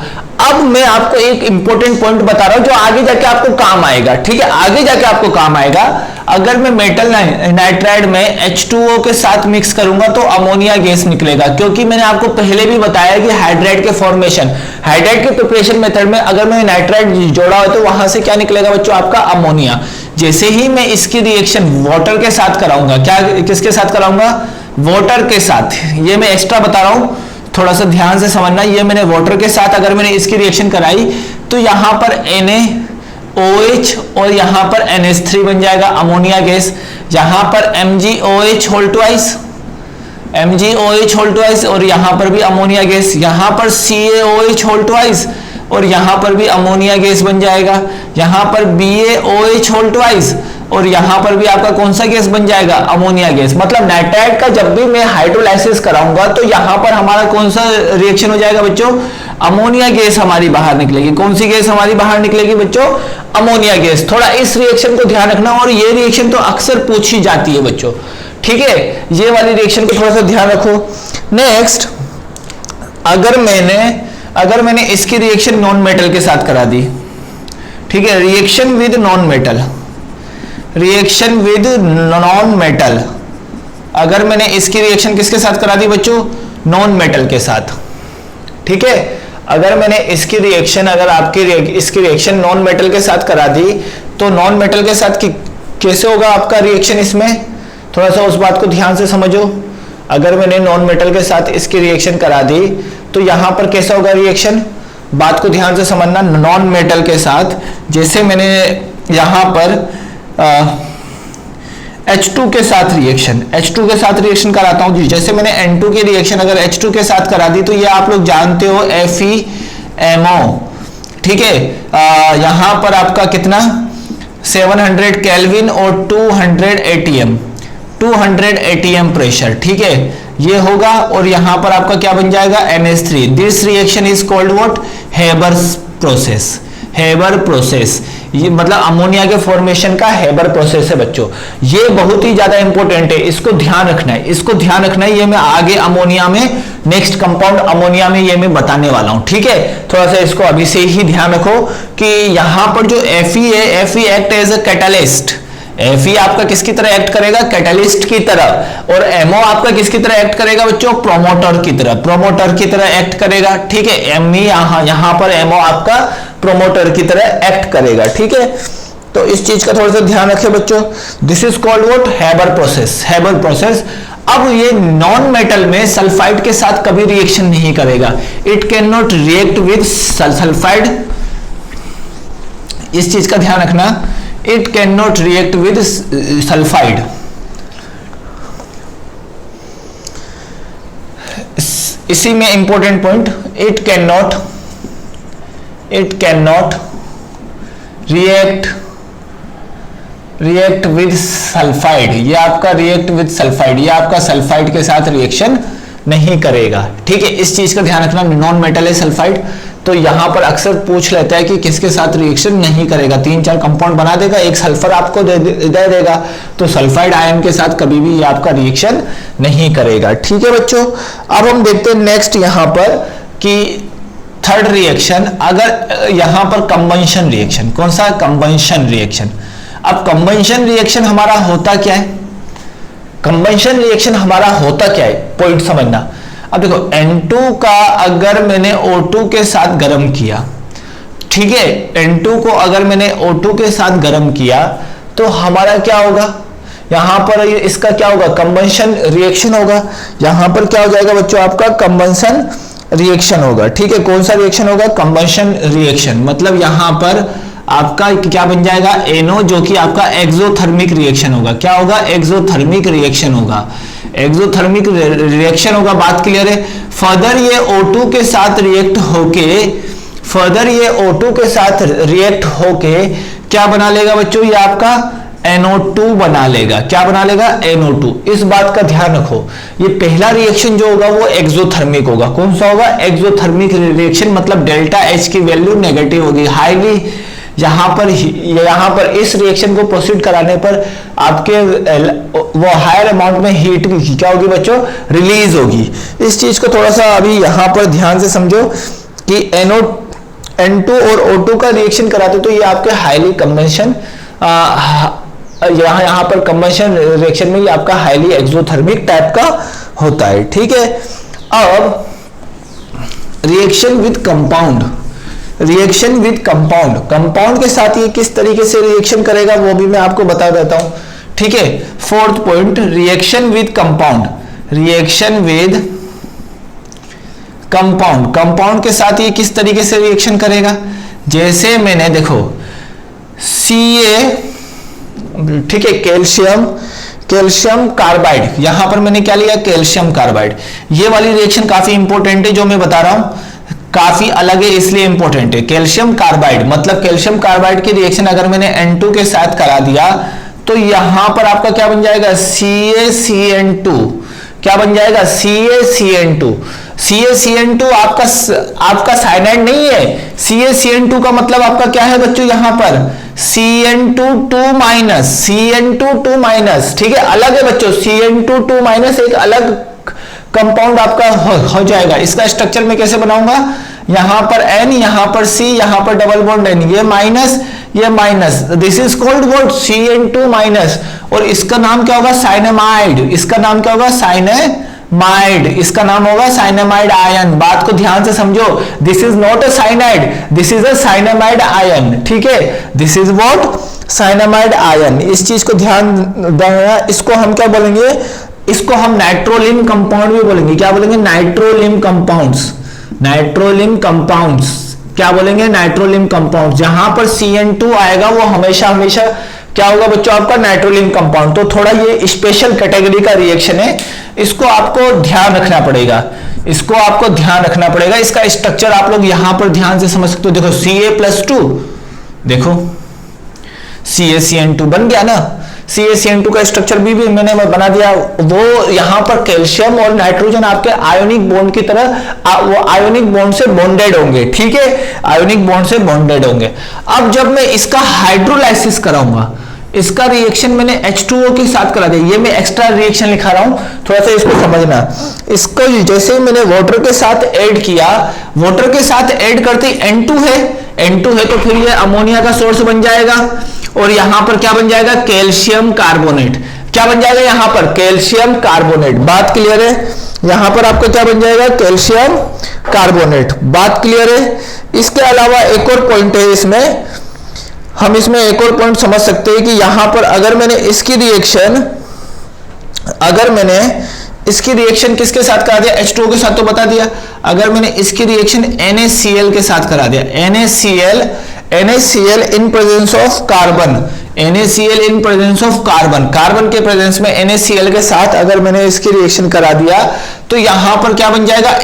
अब मैं आपको एक इंपॉर्टेंट पॉइंट बता रहा हूं जो आगे जाके आपको काम आएगा, ठीक है, आगे जाके आपको काम आएगा। अगर मैं मेटल नाइट्राइड में H2O के साथ मिक्स करूंगा तो अमोनिया गैस निकलेगा, क्योंकि मैंने आपको पहले भी बताया कि हाइड्राइड के फॉर्मेशन, हाइड्राइड के प्रिपरेशन मेथड में अगर मैंने नाइट्राइड जोड़ा हो तो वहां से क्या निकलेगा बच्चों, आपका अमोनिया। जैसे ही मैं इसकी रिएक्शन वाटर के साथ कराऊंगा, क्या किसके साथ कराऊंगा, वाटर के साथ, ये मैं एक्स्ट्रा बता रहा हूं, थोड़ा सा ध्यान से समझना। ये मैंने वाटर के साथ अगर मैंने इसकी रिएक्शन कराई तो यहां पर NaOH और यहां पर NH3 बन जाएगा अमोनिया गैस। यहां पर MgOH whole twice, MgOH whole twice और यहां पर भी अमोनिया गैस। यहां पर CaOH होल ट्वाइस और यहां पर भी अमोनिया गैस बन जाएगा। यहां पर BaOH होल ट्वाइस और यहां पर भी आपका कौन सा गैस बन जाएगा, अमोनिया गैस। मतलब नाइट्राइड का जब भी मैं हाइड्रोलाइसिस कराऊंगा तो यहां पर हमारा कौन सा रिएक्शन हो जाएगा बच्चों, अमोनिया गैस हमारी बाहर निकलेगी। कौन सी गैस हमारी बाहर निकलेगी बच्चों, अमोनिया गैस। थोड़ा इस रिएक्शन को ध्यान रखना, और ये रिएक्शन तो अक्सर पूछी जाती है बच्चों, ठीक है, ये वाली रिएक्शन को थोड़ा सा ध्यान रखो। नेक्स्ट, अगर मैंने इसकी रिएक्शन नॉन मेटल के साथ करा दी, ठीक है, reaction with non metal, reaction with non metal, अगर मैंने इसकी रिएक्शन किसके साथ करा दी बच्चों, नॉन मेटल के साथ, ठीक है। अगर मैंने इसकी रिएक्शन, अगर आपकी इसकी रिएक्शन नॉन मेटल के साथ करा दी तो नॉन मेटल के साथ कैसे होगा आपका रिएक्शन, इसमें थोड़ा सा उस बात को ध्यान से समझो। अगर मैंने नॉन मेटल के साथ इसकी रिएक्शन करा दी तो यहां पर कैसा होगा रिएक्शन, बात को ध्यान से समझना। नॉन मेटल के साथ जैसे मैंने यहां पर H2 के साथ रिएक्शन कराता हूं जी। जैसे मैंने N2 की रिएक्शन अगर H2 के साथ करा दी तो ये आप लोग जानते हो FeMO, ठीक है। यहां पर आपका कितना 700 केल्विन और 200 ATM प्रेशर, ठीक है, ये होगा। और यहां पर आपका क्या बन जाएगा, NH3। This reaction is called what, Haber process. ये मतलब अमोनिया के फॉर्मेशन का हेबर प्रोसेस है बच्चों। ये बहुत ही ज्यादा इंपॉर्टेंट है, इसको ध्यान रखना है, ये मैं आगे अमोनिया में, नेक्स्ट कंपाउंड अमोनिया में ये मैं बताने वाला हूं, ठीक है। थोड़ा सा इसको अभी से ही ध्यान रखो कि यहां पर जो Fe है, Fe act as a catalyst. Fe आपका किसकी तरह एक्ट करेगा, कैटलिस्ट की तरह। और MO आपका किसकी तरह एक्ट करेगा बच्चों, प्रोमोटर की तरह एक्ट करेगा, ठीक है। Me यहां पर MO आपका प्रोमोटर की तरह एक्ट करेगा, ठीक है। तो इस चीज का थोड़ा सा ध्यान रखें बच्चों। This is called what, Haber process. अब ये नॉन मेटल में सल्फाइड के साथ कभी रिएक्शन नहीं करेगा, it can not react with sulphide, इस चीज का ध्यान रखना, it can not react with sulphide. इसी में important point, it can not react with sulphide. ये आपका रिएक्ट विद सल्फाइड, ये आपका सल्फाइड के साथ रिएक्शन नहीं करेगा, ठीक है। इस चीज का ध्यान रखना, नॉन मेटल है सल्फाइड, तो यहां पर अक्सर पूछ लेता है कि किसके साथ रिएक्शन नहीं करेगा। 3-4 कंपाउंड बना देगा, एक सल्फर आपको दे देगा, तो सल्फाइड आयन के साथ कभी भी ये आपका रिएक्शन नहीं करेगा, ठीक है बच्चों। अब हम देखते हैं नेक्स्ट यहां पर कि थर्ड रिएक्शन, अगर यहां पर कंबंशन रिएक्शन, कौन सा, कंबंशन रिएक्शन। अब कंबंशन रिएक्शन हमारा होता क्या है, पॉइंट समझना। अब देखो N2 का अगर मैंने O2 के साथ गर्म किया, ठीक है, N2 को अगर मैंने O2 के साथ गर्म किया तो हमारा क्या होगा, यहां पर इसका क्या होगा, कंबंशन रिएक्शन होगा। यहां पर क्या हो जाएगा बच्चों, आपका कंबंशन रिएक्शन होगा, ठीक है। कौन सा रिएक्शन होगा, कंबंशन रिएक्शन। मतलब यहां पर आपका क्या बन जाएगा, NO, जो कि आपका एक्सोथर्मिक रिएक्शन होगा। क्या होगा, एक्सोथर्मिक रिएक्शन होगा, बात क्लियर है। फर्दर ये O2 के साथ रिएक्ट होके क्या बना लेगा बच्चों, ये आपका NO2 बना लेगा। क्या बना लेगा, NO2। इस बात का ध्यान रखो, ये पहला रिएक्शन जो होगा वो एक्सोथर्मिक होगा। कौन सा होगा, एक्सोथर्मिक रिएक्शन। मतलब डेल्टा H की वैल्यू नेगेटिव होगी, हाईली। यहां पर इस रिएक्शन को प्रोसीड कराने पर आपके वो हायर अमाउंट में हीट क्या होगी बच्चों, रिलीज होगी। इस चीज को थोड़ा सा अभी यहां पर ध्यान से समझो कि N2 और O2 का रिएक्शन कराते तो ये आपके हाईली कंबेंशन, यहाँ पर कंबेंशन रिएक्शन में ये आपका हाईली एक्सोथर्मिक टाइप का होता है। ठीक है, अब reaction with compound, reaction with compound, compound के साथ ये किस तरीके से रिएक्शन करेगा वो भी मैं आपको बता देता हूं। ठीक है, fourth point, reaction with compound, reaction with compound, compound के साथ ये किस तरीके से रिएक्शन करेगा। जैसे मैंने देखो Ca, ठीक है, कैल्शियम, कैल्शियम कार्बाइड, यहां पर मैंने क्या लिया, कैल्शियम कार्बाइड। ये वाली रिएक्शन काफी इंपॉर्टेंट है जो मैं बता रहा हूं, काफी अलग है इसलिए इंपॉर्टेंट है। कैल्शियम कार्बाइड मतलब कैल्शियम कार्बाइड की रिएक्शन अगर मैंने N2 के साथ करा दिया तो यहां पर आपका क्या बन जाएगा, CaCN2, क्या बन जाएगा, CaCN2। CaCN2 आपका साइनाइड नहीं है। CaCN2 का मतलब आपका क्या है बच्चों, यहां पर CN2 2 ठीक है, अलग है बच्चों, CN2 एक अलग कंपाउंड आपका हो जाएगा। इसका स्ट्रक्चर मैं कैसे बनाऊंगा, यहां पर N, यहां पर C, यहां पर डबल बॉन्ड N, ये माइनस, ये minus, this is called what, CN2 और इसका नाम क्या होगा, साइनामाइड। इसका नाम क्या होगा, साइनामाइड, इसका नाम होगा साइनामाइड आयन। बात को ध्यान से समझो, this is not a cyanide, this is a cyanamide ion. ठीक है, this is what, cyanamide ion. इस चीज को ध्यान देना। इसको हम क्या बोलेंगे, इसको हम नाइट्रोलिम कंपाउंड भी बोलेंगे। क्या बोलेंगे, नाइट्रोलिम कंपाउंड्स, नाइट्रोलिम कंपाउंड्स, क्या बोलेंगे, नाइट्रोलिम कंपाउंड। जहां पर CN2 आएगा वो हमेशा हमेशा क्या होगा बच्चों, आपका नाइट्रोलिम कंपाउंड। तो थोड़ा ये स्पेशल कैटेगरी का रिएक्शन है, इसको आपको ध्यान रखना पड़ेगा, इसको आपको ध्यान रखना पड़ेगा। इसका स्ट्रक्चर आप लोग यहां पर ध्यान से समझ सकते हो। देखो Ca+2, देखो CaCN2 बन गया ना, CaCN2 का स्ट्रक्चर भी मैंने बना दिया। वो यहां पर कैल्शियम और नाइट्रोजन आपके आयोनिक बॉन्ड की तरह, वो आयोनिक बॉन्ड से बॉन्डेड होंगे। ठीक है, आयोनिक बॉन्ड से बॉन्डेड होंगे। अब जब मैं इसका हाइड्रोलाइसिस कराऊंगा, इसका रिएक्शन मैंने H2O के साथ करा दिया, ये मैं एक्स्ट्रा रिएक्शन लिखा रहा हूं, थोड़ा सा इसको समझना। इसको जैसे मैंने वाटर के साथ ऐड किया, वाटर के साथ ऐड करते N2 है तो फिर ये अमोनिया का सोर्स बन जाएगा और यहां पर क्या बन जाएगा, कैल्शियम कार्बोनेट। क्या बन जाएगा यहां पर, कैल्शियम कार्बोनेट। बात क्लियर है, यहां पर आपका क्या बन जाएगा, कैल्शियम कार्बोनेट। बात क्लियर है। इसके अलावा एक और पॉइंट है इसमें, हम इसमें एक और पॉइंट समझ सकते हैं कि यहां पर अगर मैंने इसकी रिएक्शन किसके साथ करा दिया, H2O के साथ तो बता दिया। अगर मैंने इसकी रिएक्शन NaCl के साथ करा दिया, NaCl in presence of carbon, NaCl in presence of carbon, carbon के प्रेजेंस में NaCl के साथ अगर मैंने इसकी रिएक्शन करा दिया तो यहां पर क्या बन जाएगा,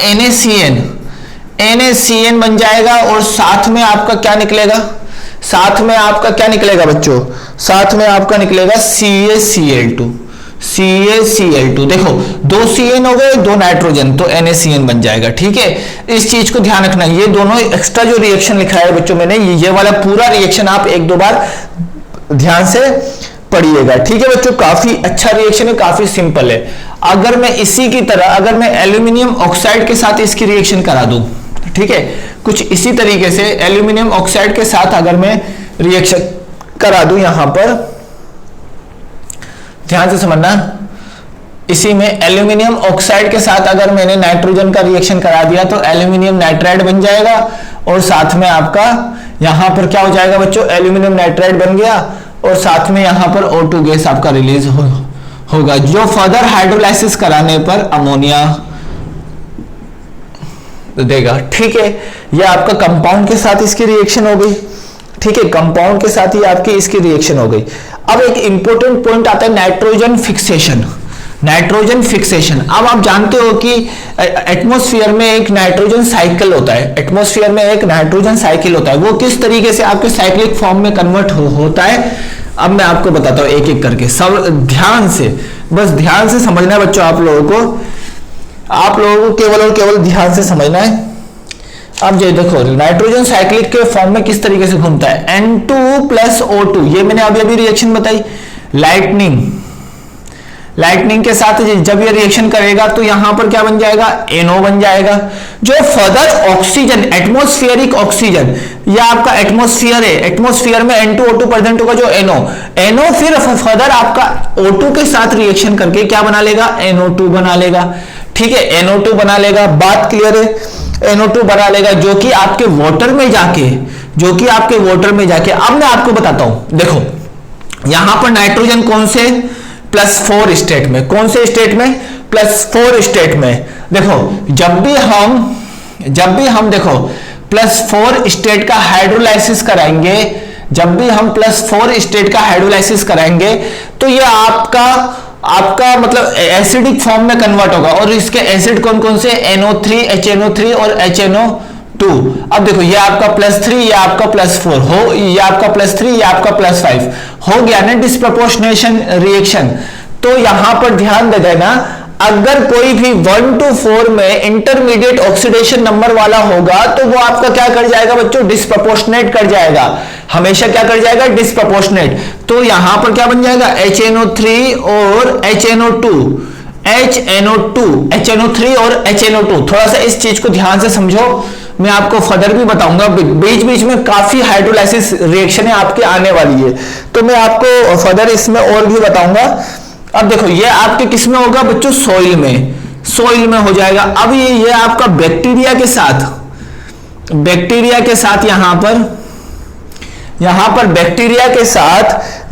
NaCN बन जाएगा। और साथ में आपका क्या निकलेगा, साथ में आपका क्या निकलेगा बच्चों, साथ में आपका निकलेगा CaCl2। देखो 2 CN हो गए, 2 नाइट्रोजन, तो NaCN बन जाएगा। ठीक है, इस चीज को ध्यान रखना। ये दोनों एक्स्ट्रा जो रिएक्शन लिखा है बच्चों मैंने, ये वाला पूरा रिएक्शन आप 1-2 बार ध्यान से पढ़िएगा। ठीक है बच्चों, काफी अच्छा रिएक्शन है, काफी सिंपल है। अगर मैं इसी की तरह अगर मैं एल्यूमिनियम ऑक्साइड के साथ इसकी रिएक्शन करा दूं, ठीक है, कुछ इसी तरीके से एल्यूमिनियम ऑक्साइड के साथ अगर मैं रिएक्शन करा दूं, यहां पर ध्यान से समझना, इसी में एल्यूमिनियम ऑक्साइड के साथ अगर मैंने नाइट्रोजन का रिएक्शन करा दिया तो एल्यूमिनियम नाइट्राइड बन जाएगा और साथ में आपका यहां पर क्या हो जाएगा बच्चों, एल्यूमिनियम नाइट्राइड बन गया और साथ में यहां पर O2 गैस आपका रिलीज होगा, जो फर्दर हाइड्रोलाइसिस कराने पर अमोनिया देगा। ठीक है, यह आपका कंपाउंड के साथ इसकी रिएक्शन हो गई। ठीक है, कंपाउंड के साथ ही आपकी इसकी रिएक्शन हो गई। अब एक इंपॉर्टेंट पॉइंट आता है नाइट्रोजन फिक्सेशन। नाइट्रोजन फिक्सेशन, अब आप जानते हो कि एटमॉस्फेयर में एक नाइट्रोजन साइकिल होता है, एटमॉस्फेयर में एक नाइट्रोजन साइकिल होता है। वो किस तरीके से आपके साइक्लिक फॉर्म में कन्वर्ट होता है, अब मैं आपको बताता हूं एक एक करके। सब ध्यान से, बस ध्यान से समझना है बच्चों, आप लोगों को केवल और केवल ध्यान से समझना है। अब ये देखो नाइट्रोजन साइक्लिक के फॉर्म में किस तरीके से घूमता है, N2 + O2, ये मैंने अभी रिएक्शन बताई। लाइटनिंग लाइटनिंग के साथ जब ये रिएक्शन करेगा तो यहां पर क्या बन जाएगा, NO बन जाएगा। जो फर्दर ऑक्सीजन, एटमॉस्फेरिक ऑक्सीजन, ये आपका एटमॉस्फेयर है, एटमॉस्फेयर में N2O2 प्रेजेंट होगा जो NO फिर फर्दर आपका O2 के साथ रिएक्शन करके क्या बना लेगा, NO2 बना लेगा। ठीक है, NO2 बना लेगा, बात क्लियर है। NO2 बना लेगा जो कि आपके वाटर में जाके, अब मैं आपको बताता हूं, देखो यहां पर नाइट्रोजन कौन से +4 स्टेट में, कौन से स्टेट में, +4 स्टेट में। देखो जब भी हम देखो +4 स्टेट का हाइड्रोलाइसिस कराएंगे, जब भी हम +4 स्टेट का हाइड्रोलाइसिस कराएंगे तो ये आपका मतलब एसिडिक फॉर्म में कन्वर्ट होगा। और इसके एसिड कौन कौन से, NO3, HNO3 और HNO2। अब देखो ये आपका +3, ये आपका +4 हो, ये आपका +3, ये आपका +5 हो गया ना, डिस्प्रपोर्शनेशन रिएक्शन। तो यहां पर ध्यान दे देना, अगर कोई भी 1 to 4 में इंटरमीडिएट ऑक्सीडेशन नंबर वाला होगा तो वो आपका क्या कर जाएगा बच्चों, डिस्प्रपोर्शनेट कर जाएगा, हमेशा क्या कर जाएगा, डिस्प्रपोर्शनेट। तो यहां पर क्या बन जाएगा, HNO3 और HNO3 और HNO2। थोड़ा सा इस चीज को ध्यान से समझो, मैं आपको फर्दर भी बताऊंगा, बीच बीच में काफी हाइड्रोलाइसिस रिएक्शन आपके आने वाली है, तो मैं आपको फर्दर इसमें और भी बताऊंगा। अब देखो ये आपके किस में होगा बच्चों, सॉइल में हो जाएगा। अब ये आपका बैक्टीरिया के साथ यहां पर बैक्टीरिया के साथ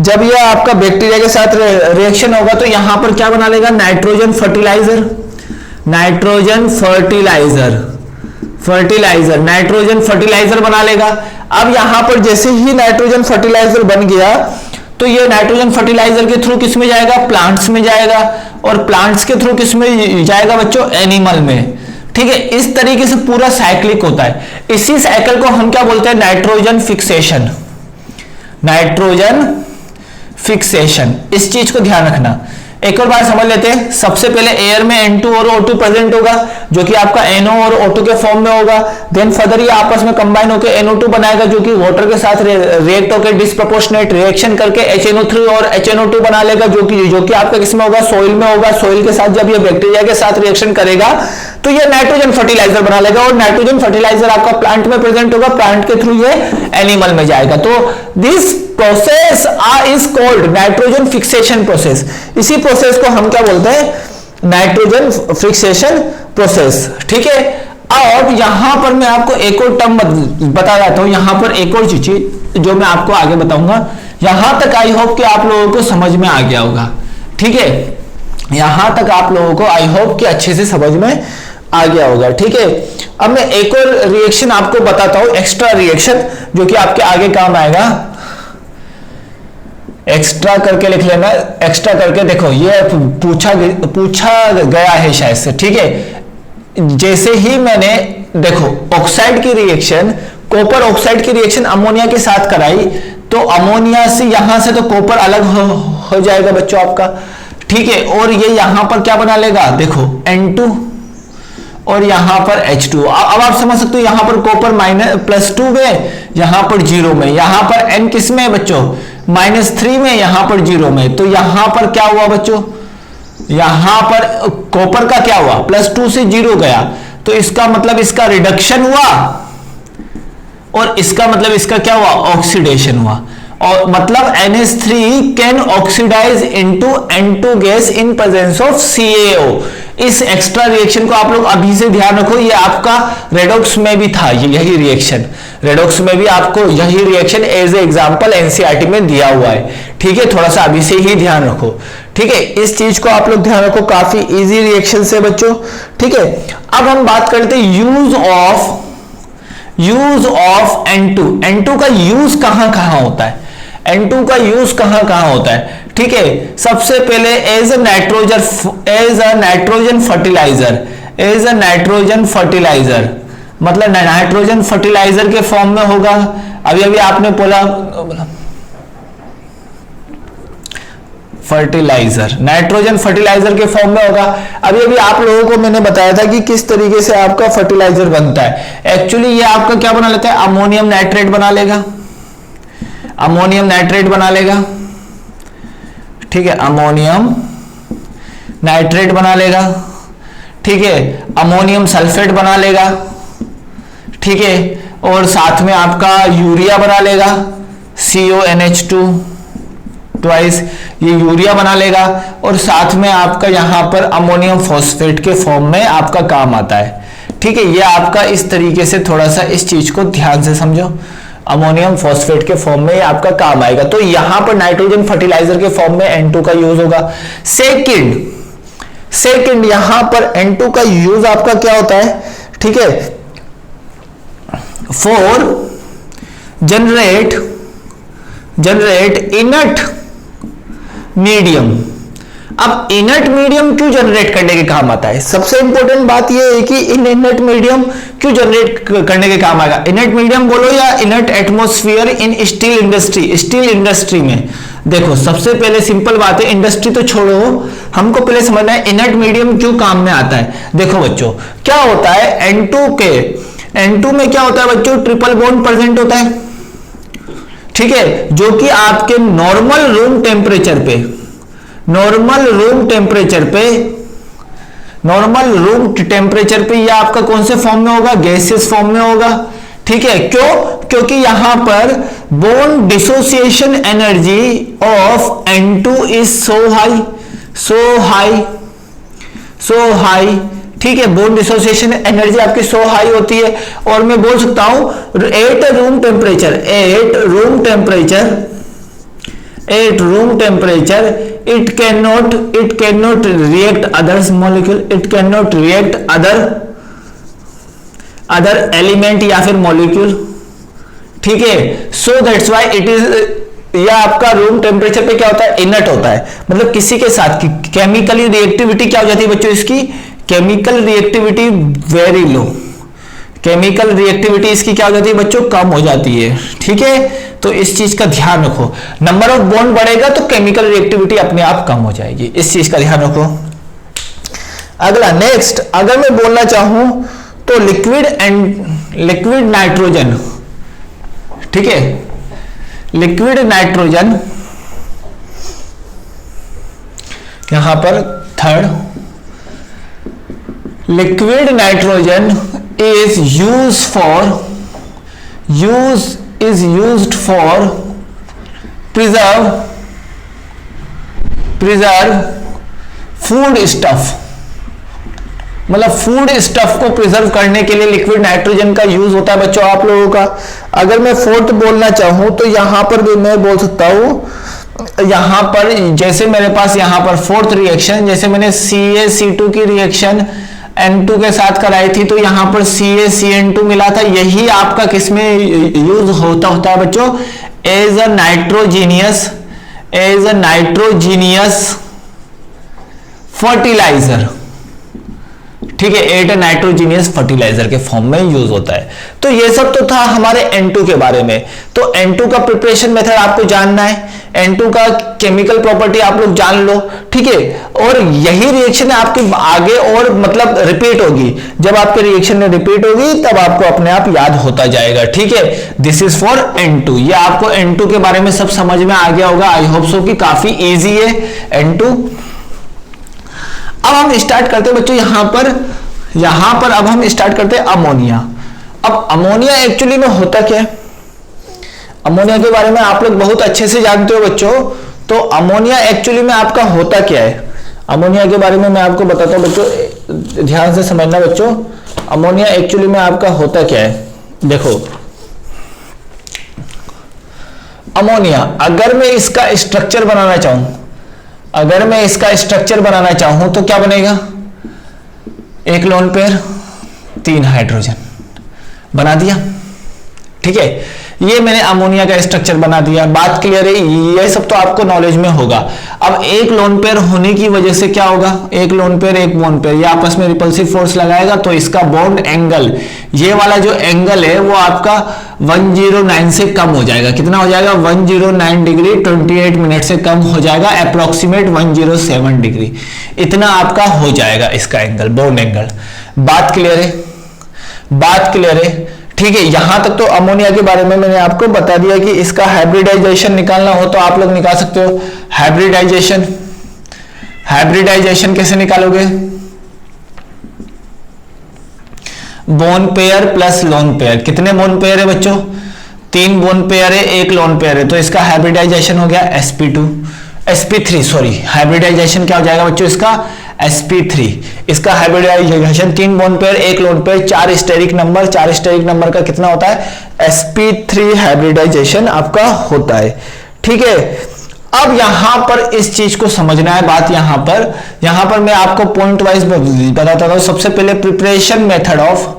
जब ये आपका बैक्टीरिया के साथ रिएक्शन होगा तो यहां पर क्या बना लेगा, नाइट्रोजन फर्टिलाइजर बना लेगा। अब यहां पर जैसे ही नाइट्रोजन फर्टिलाइजर बन गया तो ये नाइट्रोजन फर्टिलाइजर के थ्रू किस में जाएगा, प्लांट्स में जाएगा, और प्लांट्स के थ्रू किस में जाएगा बच्चों, एनिमल में। ठीक है, इस तरीके से पूरा साइक्लिक होता है। इसी साइकिल को हम क्या बोलते हैं, नाइट्रोजन फिक्सेशन। इस चीज को ध्यान रखना। एक और बार समझ लेते हैं। सबसे पहले एयर में N2 और O2 प्रेजेंट होगा जो कि आपका NO और O2 के फॉर्म में होगा। देन फर्दर ये आपस में कंबाइन होकर NO2 बनाएगा जो कि वाटर के साथ रिएक्ट होकर डिस्प्रपोर्शनेट रिएक्शन करके HNO3 और HNO2 बना लेगा जो कि आपका किसमें होगा, सॉइल में होगा। सॉइल के साथ जब ये बैक्टीरिया के साथ रिएक्शन करेगा तो ये नाइट्रोजन फर्टिलाइजर बना लेगा, और नाइट्रोजन फर्टिलाइजर आपका प्लांट में प्रेजेंट होगा, प्लांट के थ्रू ये एनिमल में जाएगा। तो this process is called nitrogen fixation process. इसी प्रोसेस को हम क्या बोलते हैं, नाइट्रोजन फिक्सेशन प्रोसेस। ठीक है, अब यहां पर मैं आपको एक और टर्म बता देता हूं। यहां पर एक और चीज जो मैं आपको आगे बताऊंगा। यहां तक आई होप कि आप लोगों को समझ में आ गया होगा। ठीक है, यहां तक आप लोगों को आई होप कि अच्छे से समझ में आ गया होगा। ठीक है, अब मैं एक और रिएक्शन आपको बताता हूं, एक्स्ट्रा रिएक्शन, जो कि आपके आगे काम आएगा। एक्स्ट्रा करके लिख लेना, एक्स्ट्रा करके देखो ये पूछा गया है शायद से। ठीक है, जैसे ही मैंने देखो ऑक्साइड की रिएक्शन, कॉपर ऑक्साइड की रिएक्शन अमोनिया के साथ कराई तो अमोनिया से यहां से तो कॉपर अलग हो जाएगा बच्चों आपका। ठीक है, और ये यहां पर क्या बना लेगा, देखो N2 और यहां पर H2। अब आप समझ सकते हो यहां पर कॉपर +2 में, यहां पर 0 में, यहां पर N किस में है बच्चों, -3 में, यहां पर 0 में। तो यहां पर क्या हुआ बच्चों, यहां पर कॉपर का क्या हुआ, +2 से 0 गया, तो इसका मतलब इसका रिडक्शन हुआ, और इसका मतलब इसका क्या हुआ, ऑक्सीडेशन हुआ। और मतलब NH3 can oxidise into N2 gas in presence of CaO। इस एक्स्ट्रा रिएक्शन को आप लोग अभी से ध्यान रखो, ये आपका रेडॉक्स में भी था, यही रिएक्शन, रेडॉक्स में भी आपको यही reaction as a example NCERT में दिया हुआ है। ठीक है, थोड़ा सा अभी से ही ध्यान रखो। ठीक है, इस चीज को आप लोग ध्यान रखो, काफी इजी रिएक्शन है बच्चों। ठीक है, अब हम बात करते हैं यूज ऑफ N2 का यूज कहां होता है, N2 का यूज कहां होता है। ठीक है, सबसे पहले एज अ नाइट्रोजन फर्टिलाइजर, मतलब नाइट्रोजन फर्टिलाइजर के फॉर्म में होगा। अभी आपने बोला फर्टिलाइजर, नाइट्रोजन फर्टिलाइजर के फॉर्म में होगा। अभी आप लोगों को मैंने बताया था कि किस तरीके से आपका फर्टिलाइजर बनता है। एक्चुअली ये आपका क्या बना लेता है, अमोनियम नाइट्रेट बना लेगा। ठीक है, अमोनियम नाइट्रेट बना लेगा, ठीक है, अमोनियम सल्फेट बना लेगा, ठीक है, और साथ में आपका यूरिया बना लेगा, CONH2 ट्वाइस, ये यूरिया बना लेगा, और साथ में आपका यहां पर अमोनियम फॉस्फेट के फॉर्म में आपका काम आता है, ठीक है। ये आपका इस तरीके से थोड़ा सा इस चीज को ध्यान से समझो, अमोनियम फॉस्फेट के फॉर्म में आपका काम आएगा। तो यहां पर नाइट्रोजन फर्टिलाइजर के फॉर्म में N2 का यूज होगा। सेकंड यहां पर N2 का यूज आपका क्या होता है, ठीक है, फॉर जनरेट इनर्ट मीडियम। अब इनर्ट मीडियम क्यों जनरेट करने के काम आता है? सबसे इंपॉर्टेंट बात यह है कि इनर्ट मीडियम क्यों जनरेट करने के काम आएगा। इनर्ट मीडियम बोलो या इनर्ट एटमॉस्फेयर इन स्टील इंडस्ट्री। स्टील इंडस्ट्री में देखो, सबसे पहले सिंपल बात है, इंडस्ट्री तो छोड़ो, हमको पहले समझना है इनर्ट मीडियम क्यों काम में आता है। देखो बच्चों, क्या होता है N2 में क्या होता है बच्चों, ट्रिपल बॉन्ड प्रेजेंट होता है, ठीक है, जो कि आपके नॉर्मल रूम टेम्परेचर पे ये आपका कौन से फॉर्म में होगा, गैसियस फॉर्म में होगा, ठीक है। क्यों? क्योंकि यहां पर bond dissociation energy of N2 is so high, ठीक है, बॉन्ड डिसोसिएशन एनर्जी आपकी सो हाई होती है। और मैं बोल सकता हूं at room temperature it cannot react others molecule, it cannot react other element या फिर molecule, ठीक है। so that's why it is, यह आपका रूम टेम्परेचर पे क्या होता है, इनर्ट होता है, मतलब किसी के साथ केमिकली रिएक्टिविटी क्या हो जाती है बच्चों, इसकी chemical reactivity very low, chemical reactivity इसकी क्या हो जाती है बच्चों, कम हो जाती है, ठीक है। तो इस चीज का ध्यान रखो, नंबर ऑफ बॉन्ड बढ़ेगा तो केमिकल रिएक्टिविटी अपने आप कम हो जाएगी, इस चीज का ध्यान रखो। अगला नेक्स्ट, अगर मैं बोलना चाहूं तो लिक्विड नाइट्रोजन, ठीक है, लिक्विड नाइट्रोजन यहां पर third, liquid nitrogen is used for preserve food stuff, मतलब फूड स्टफ को प्रिजर्व करने के लिए लिक्विड नाइट्रोजन का यूज होता है बच्चों आप लोगों का। अगर मैं फोर्थ बोलना चाहूं तो यहां पर भी मैं बोल सकता हूं, यहां पर जैसे मेरे पास यहां पर फोर्थ रिएक्शन, जैसे मैंने CaC2 की रिएक्शन N2 के साथ कराई थी, तो यहां पर CaCN2 मिला था, यही आपका किसमें यूज होता है बच्चों, एज अ नाइट्रोजीनियस फर्टिलाइजर, ठीक है, एट अ नाइट्रोजीनियस फर्टिलाइजर के फॉर्म में यूज होता है। तो ये सब तो था हमारे N2 के बारे में। तो N2 का प्रिपरेशन मेथड आपको जानना है, N2 का केमिकल प्रॉपर्टी आप लोग जान लो, ठीक है, और यही रिएक्शन आपके आगे और मतलब रिपीट होगी, जब आपके रिएक्शन में रिपीट होगी तब आपको अपने आप याद होता जाएगा, ठीक है। दिस इज फॉर N2, ये आपको N2 के बारे में सब समझ में आ गया होगा, आई होप सो कि काफी इजी है N2। अब हम स्टार्ट करते हैं बच्चों यहां पर अब हम स्टार्ट करते हैं अमोनिया। अब अमोनिया एक्चुअली में होता क्या है, अमोनिया के बारे में आप लोग बहुत अच्छे से जानते हो बच्चों। तो अमोनिया एक्चुअली में आपका होता क्या है, अमोनिया के बारे में मैं आपको बताता हूं बच्चों, ध्यान से समझना बच्चों। अमोनिया एक्चुअली में आपका होता क्या है, देखो अमोनिया, अगर मैं इसका स्ट्रक्चर बनाना चाहूं, तो क्या बनेगा, एक लोन पेयर 3 हाइड्रोजन बना दिया, ठीक है। ये मैंने अमोनिया का स्ट्रक्चर बना दिया, बात क्लियर है, ये सब तो आपको नॉलेज में होगा। अब एक लोन पेयर होने की वजह से क्या होगा, एक लोन पेयर एक बॉन्ड पेयर, ये आपस में रिपल्सिव फोर्स लगाएगा, तो इसका बॉन्ड एंगल, ये वाला जो एंगल है वो आपका 109 से कम हो जाएगा। कितना हो जाएगा, 109 डिग्री 28 मिनट से कम हो जाएगा, अप्रोक्सीमेट 107 डिग्री, इतना आपका हो जाएगा इसका एंगल, बॉन्ड एंगल। बात क्लियर है, ठीक है। यहां तक तो अमोनिया के बारे में मैंने आपको बता दिया कि इसका हाइब्रिडाइजेशन निकालना हो तो आप लोग निकाल सकते हो। हाइब्रिडाइजेशन कैसे निकालोगे? Bone pair plus lone pair. कितने बोन पेयर है बच्चों? 3 बोन पेयर है, 1 लोन पेयर है, तो इसका हाइब्रिडाइजेशन हो गया sp3 सॉरी, हाइब्रिडाइजेशन क्या हो जाएगा बच्चों इसका? sp3। इसका hybridisation 3 bond pair 1 lone pair 4 steric number, 4 steric number का कितना होता है? sp3 हाइब्रिडाइजेशन आपका होता है। ठीक है, अब यहां पर इस चीज को समझना है। बात यहां पर मैं आपको पॉइंट वाइज बताता हूं। सबसे पहले प्रिपरेशन मेथड ऑफ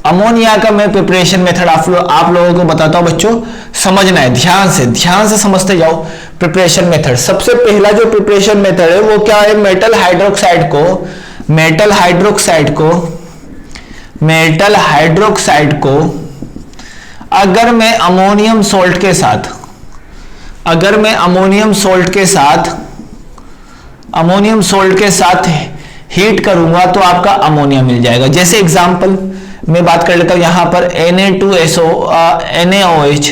अमोनिया का मैं प्रिपरेशन मेथड आप लोगों को बताता हूं बच्चों, समझना है, ध्यान से समझते जाओ। प्रिपरेशन मेथड, सबसे पहला जो प्रिपरेशन मेथड है वो क्या है? मेटल हाइड्रोक्साइड को अगर मैं अमोनियम सोल्ट के साथ हीट करूंगा तो आपका अमोनिया मिल जाएगा। जैसे एग्जांपल मैं बात कर लेता हूं यहां पर NaOH,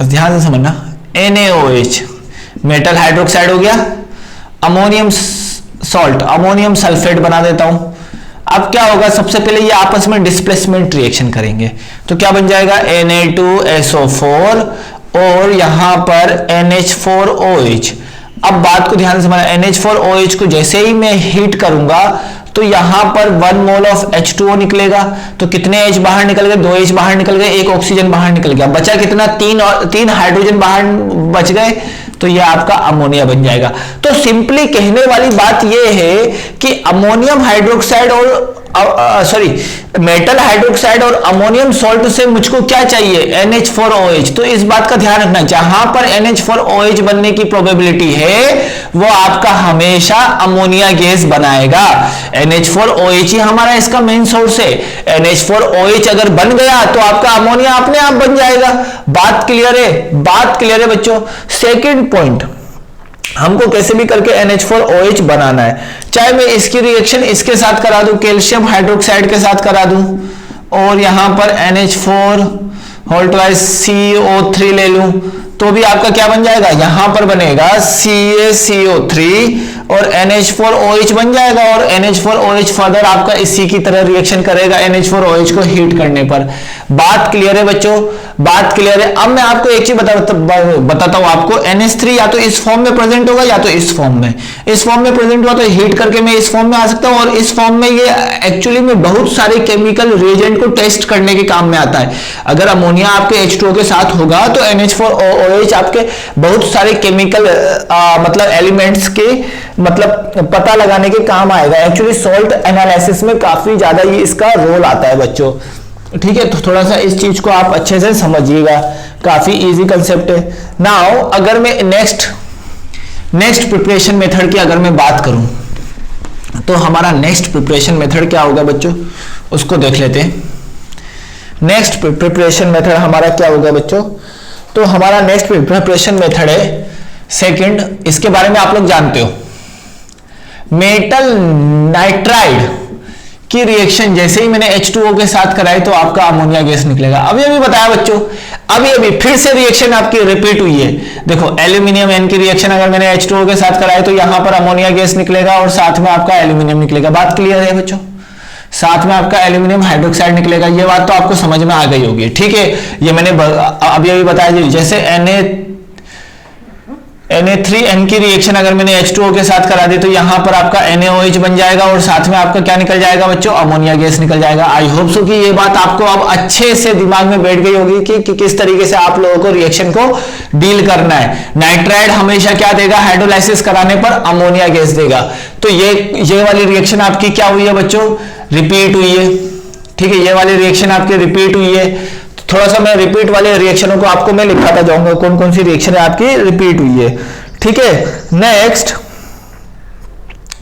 ध्यान से समझना, NaOH मेटल हाइड्रोक्साइड हो गया, अमोनियम सल्फेट बना देता हूं। अब क्या होगा? सबसे पहले ये आपस में डिस्प्लेसमेंट रिएक्शन करेंगे, तो क्या बन जाएगा? Na2SO4 और यहां पर NH4OH। अब बात को ध्यान से समझना, NH4OH को जैसे ही मैं हीट करूंगा तो यहां पर 1 मोल ऑफ H2O निकलेगा, तो कितने H बाहर निकल गए? 2 H बाहर निकल गए, 1 ऑक्सीजन बाहर निकल गया, बचा कितना? 3 हाइड्रोजन बाहर बच गए, तो यह आपका अमोनिया बन जाएगा। तो सिंपली कहने वाली बात यह है कि अमोनियम हाइड्रोक्साइड और मेटल हाइड्रोक्साइड और अमोनियम सॉल्ट से मुझको क्या चाहिए? NH4OH। तो इस बात का ध्यान रखना, जहां पर NH4OH बनने की प्रोबेबिलिटी है वो आपका हमेशा अमोनिया गैस बनाएगा। NH4OH ही हमारा इसका मेन सोर्स है। NH4OH अगर बन गया तो आपका अमोनिया अपने आप बन जाएगा। बात क्लियर है बच्चों। सेकंड पॉइंट, हमको कैसे भी करके NH4OH बनाना है, चाहे मैं इसकी रिएक्शन इसके साथ करा दूं, कैल्शियम हाइड्रोक्साइड के साथ करा दूं, और यहां पर NH4CO3 ले लूं, तो भी आपका क्या बन जाएगा? यहां पर बनेगा CaCO3 और NH4OH बन जाएगा, और NH4OH फर्दर आपका इसी की तरह रिएक्शन करेगा NH4OH को हीट करने पर। बात क्लियर है बच्चों? बात क्लियर है। अब मैं आपको एक चीज बताता हूं आपको, NH3 या तो इस फॉर्म में प्रेजेंट होगा या तो इस फॉर्म में प्रेजेंट हुआ तो हीट करके मैं इस फॉर्म में आ सकता हूं, और इस फॉर्म में ये एक्चुअली में बहुत सारे केमिकल रिएजेंट को टेस्ट करने के काम में आता है। अगर अमोनिया आपके H2O के साथ होगा तो NH4OH आपके बहुत सारे केमिकल मतलब एलिमेंट्स के मतलब पता लगाने के काम आएगा। एक्चुअली सॉल्ट एनालिसिस में काफी ज्यादा ये इसका रोल आता है बच्चों। ठीक है, तो थोड़ा सा इस चीज को आप अच्छे से समझिएगा, काफी इजी कंसेप्ट है। नाउ अगर मैं नेक्स्ट प्रिपरेशन मेथड की अगर मैं बात करूं तो हमारा नेक्स्ट प्रिपरेशन मेथड क्या होगा बच्चों, उसको देख लेते हैं। नेक्स्ट प्रिपरेशन मेथड हमारा क्या होगा बच्चों? तो हमारा नेक्स्ट प्रिपरेशन मेथड है सेकंड, इसके बारे में आप लोग जानते हो, मेटल नाइट्राइड की रिएक्शन जैसे ही मैंने H2O के साथ कराई तो आपका अमोनिया गैस निकलेगा। अभी बताया बच्चों, अभी फिर से रिएक्शन आपकी रिपीट हुई है। देखो एल्यूमिनियम N की रिएक्शन अगर मैंने H2O के साथ कराई तो यहां पर अमोनिया गैस निकलेगा और साथ में आपका एल्यूमिनियम निकलेगा। बात क्लियर है बच्चों? साथ में आपका एल्यूमिनियम हाइड्रोक्साइड निकलेगा। ये बात तो आपको समझ में आ गई होगी। ठीक है, ये मैंने अभी बताया। जैसे Na3N की रिएक्शन अगर मैंने H2O के साथ करा दी तो यहां पर आपका NaOH बन जाएगा और साथ में आपका क्या निकल जाएगा बच्चों? अमोनिया गैस निकल जाएगा। आई होप सो कि ये बात आपको अब अच्छे से दिमाग में बैठ गई होगी कि किस तरीके से आप लोगों को रिएक्शन को डील करना है। नाइट्राइड हमेशा क्या देगा? हाइड्रोलाइसिस कराने पर अमोनिया गैस देगा। तो ये वाली रिएक्शन आपकी क्या हुई है बच्चों? रिपीट हुई है। ठीक है, ये वाली रिएक्शन आपकी रिपीट हुई है। थोड़ा सा मैं रिपीट वाले रिएक्शनों को आपको मैं लिखाता जाऊंगा, कौन कौन सी रिएक्शन है आपकी रिपीट हुई है। ठीक है, नेक्स्ट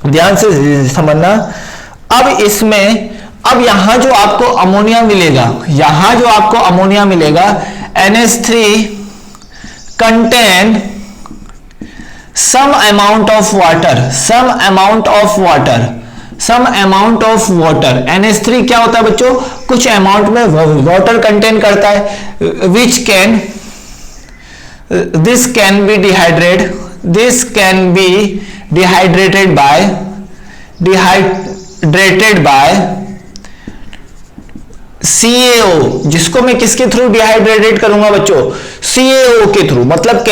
ध्यान से समझना। अब इसमें यहां जो आपको अमोनिया मिलेगा, NH3 contain some amount of water some amount of water. NH3 क्या होता है बच्चों, कुछ अमाउंट में वाटर कंटेन करता है, which can, this can be dehydrate, this can be dehydrated by CaO, जिसको मैं किसके थ्रू डिहाइड्रेटेड करूंगा बच्चों, CaO के थ्रू, मतलब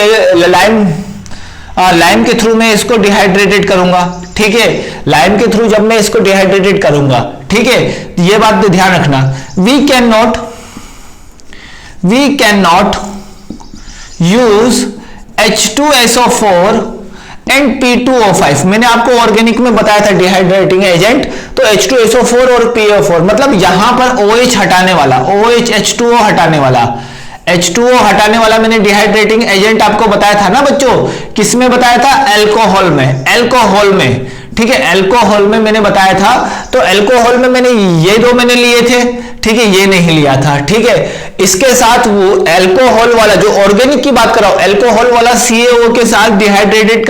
लाइम के थ्रू मैं इसको डिहाइड्रेटेड करूंगा। ठीक है, लाइम के थ्रू जब मैं इसको डिहाइड्रेटेड करूंगा, ठीक है, ये बात ध्यान रखना। We can not use H2SO4 and P2O5। मैंने आपको ऑर्गेनिक में बताया था डिहाइड्रेटिंग एजेंट, तो H2SO4 और PO4, मतलब यहां पर OH हटाने वाला, OH H2O हटाने वाला, H2O हटाने वाला मैंने डिहाइड्रेटिंग एजेंट आपको बताया था ना बच्चों, किसमें बताया था, अल्कोहल में, ठीक है, अल्कोहल में मैंने बताया था। तो अल्कोहल में मैंने ये दो मैंने लिए थे, ठीक है, ये नहीं लिया था। ठीक है, इसके साथ वो अल्कोहल वाला, जो ऑर्गेनिक की बात कर रहा हूं, अल्कोहल वाला CaO के साथ डिहाइड्रेटेड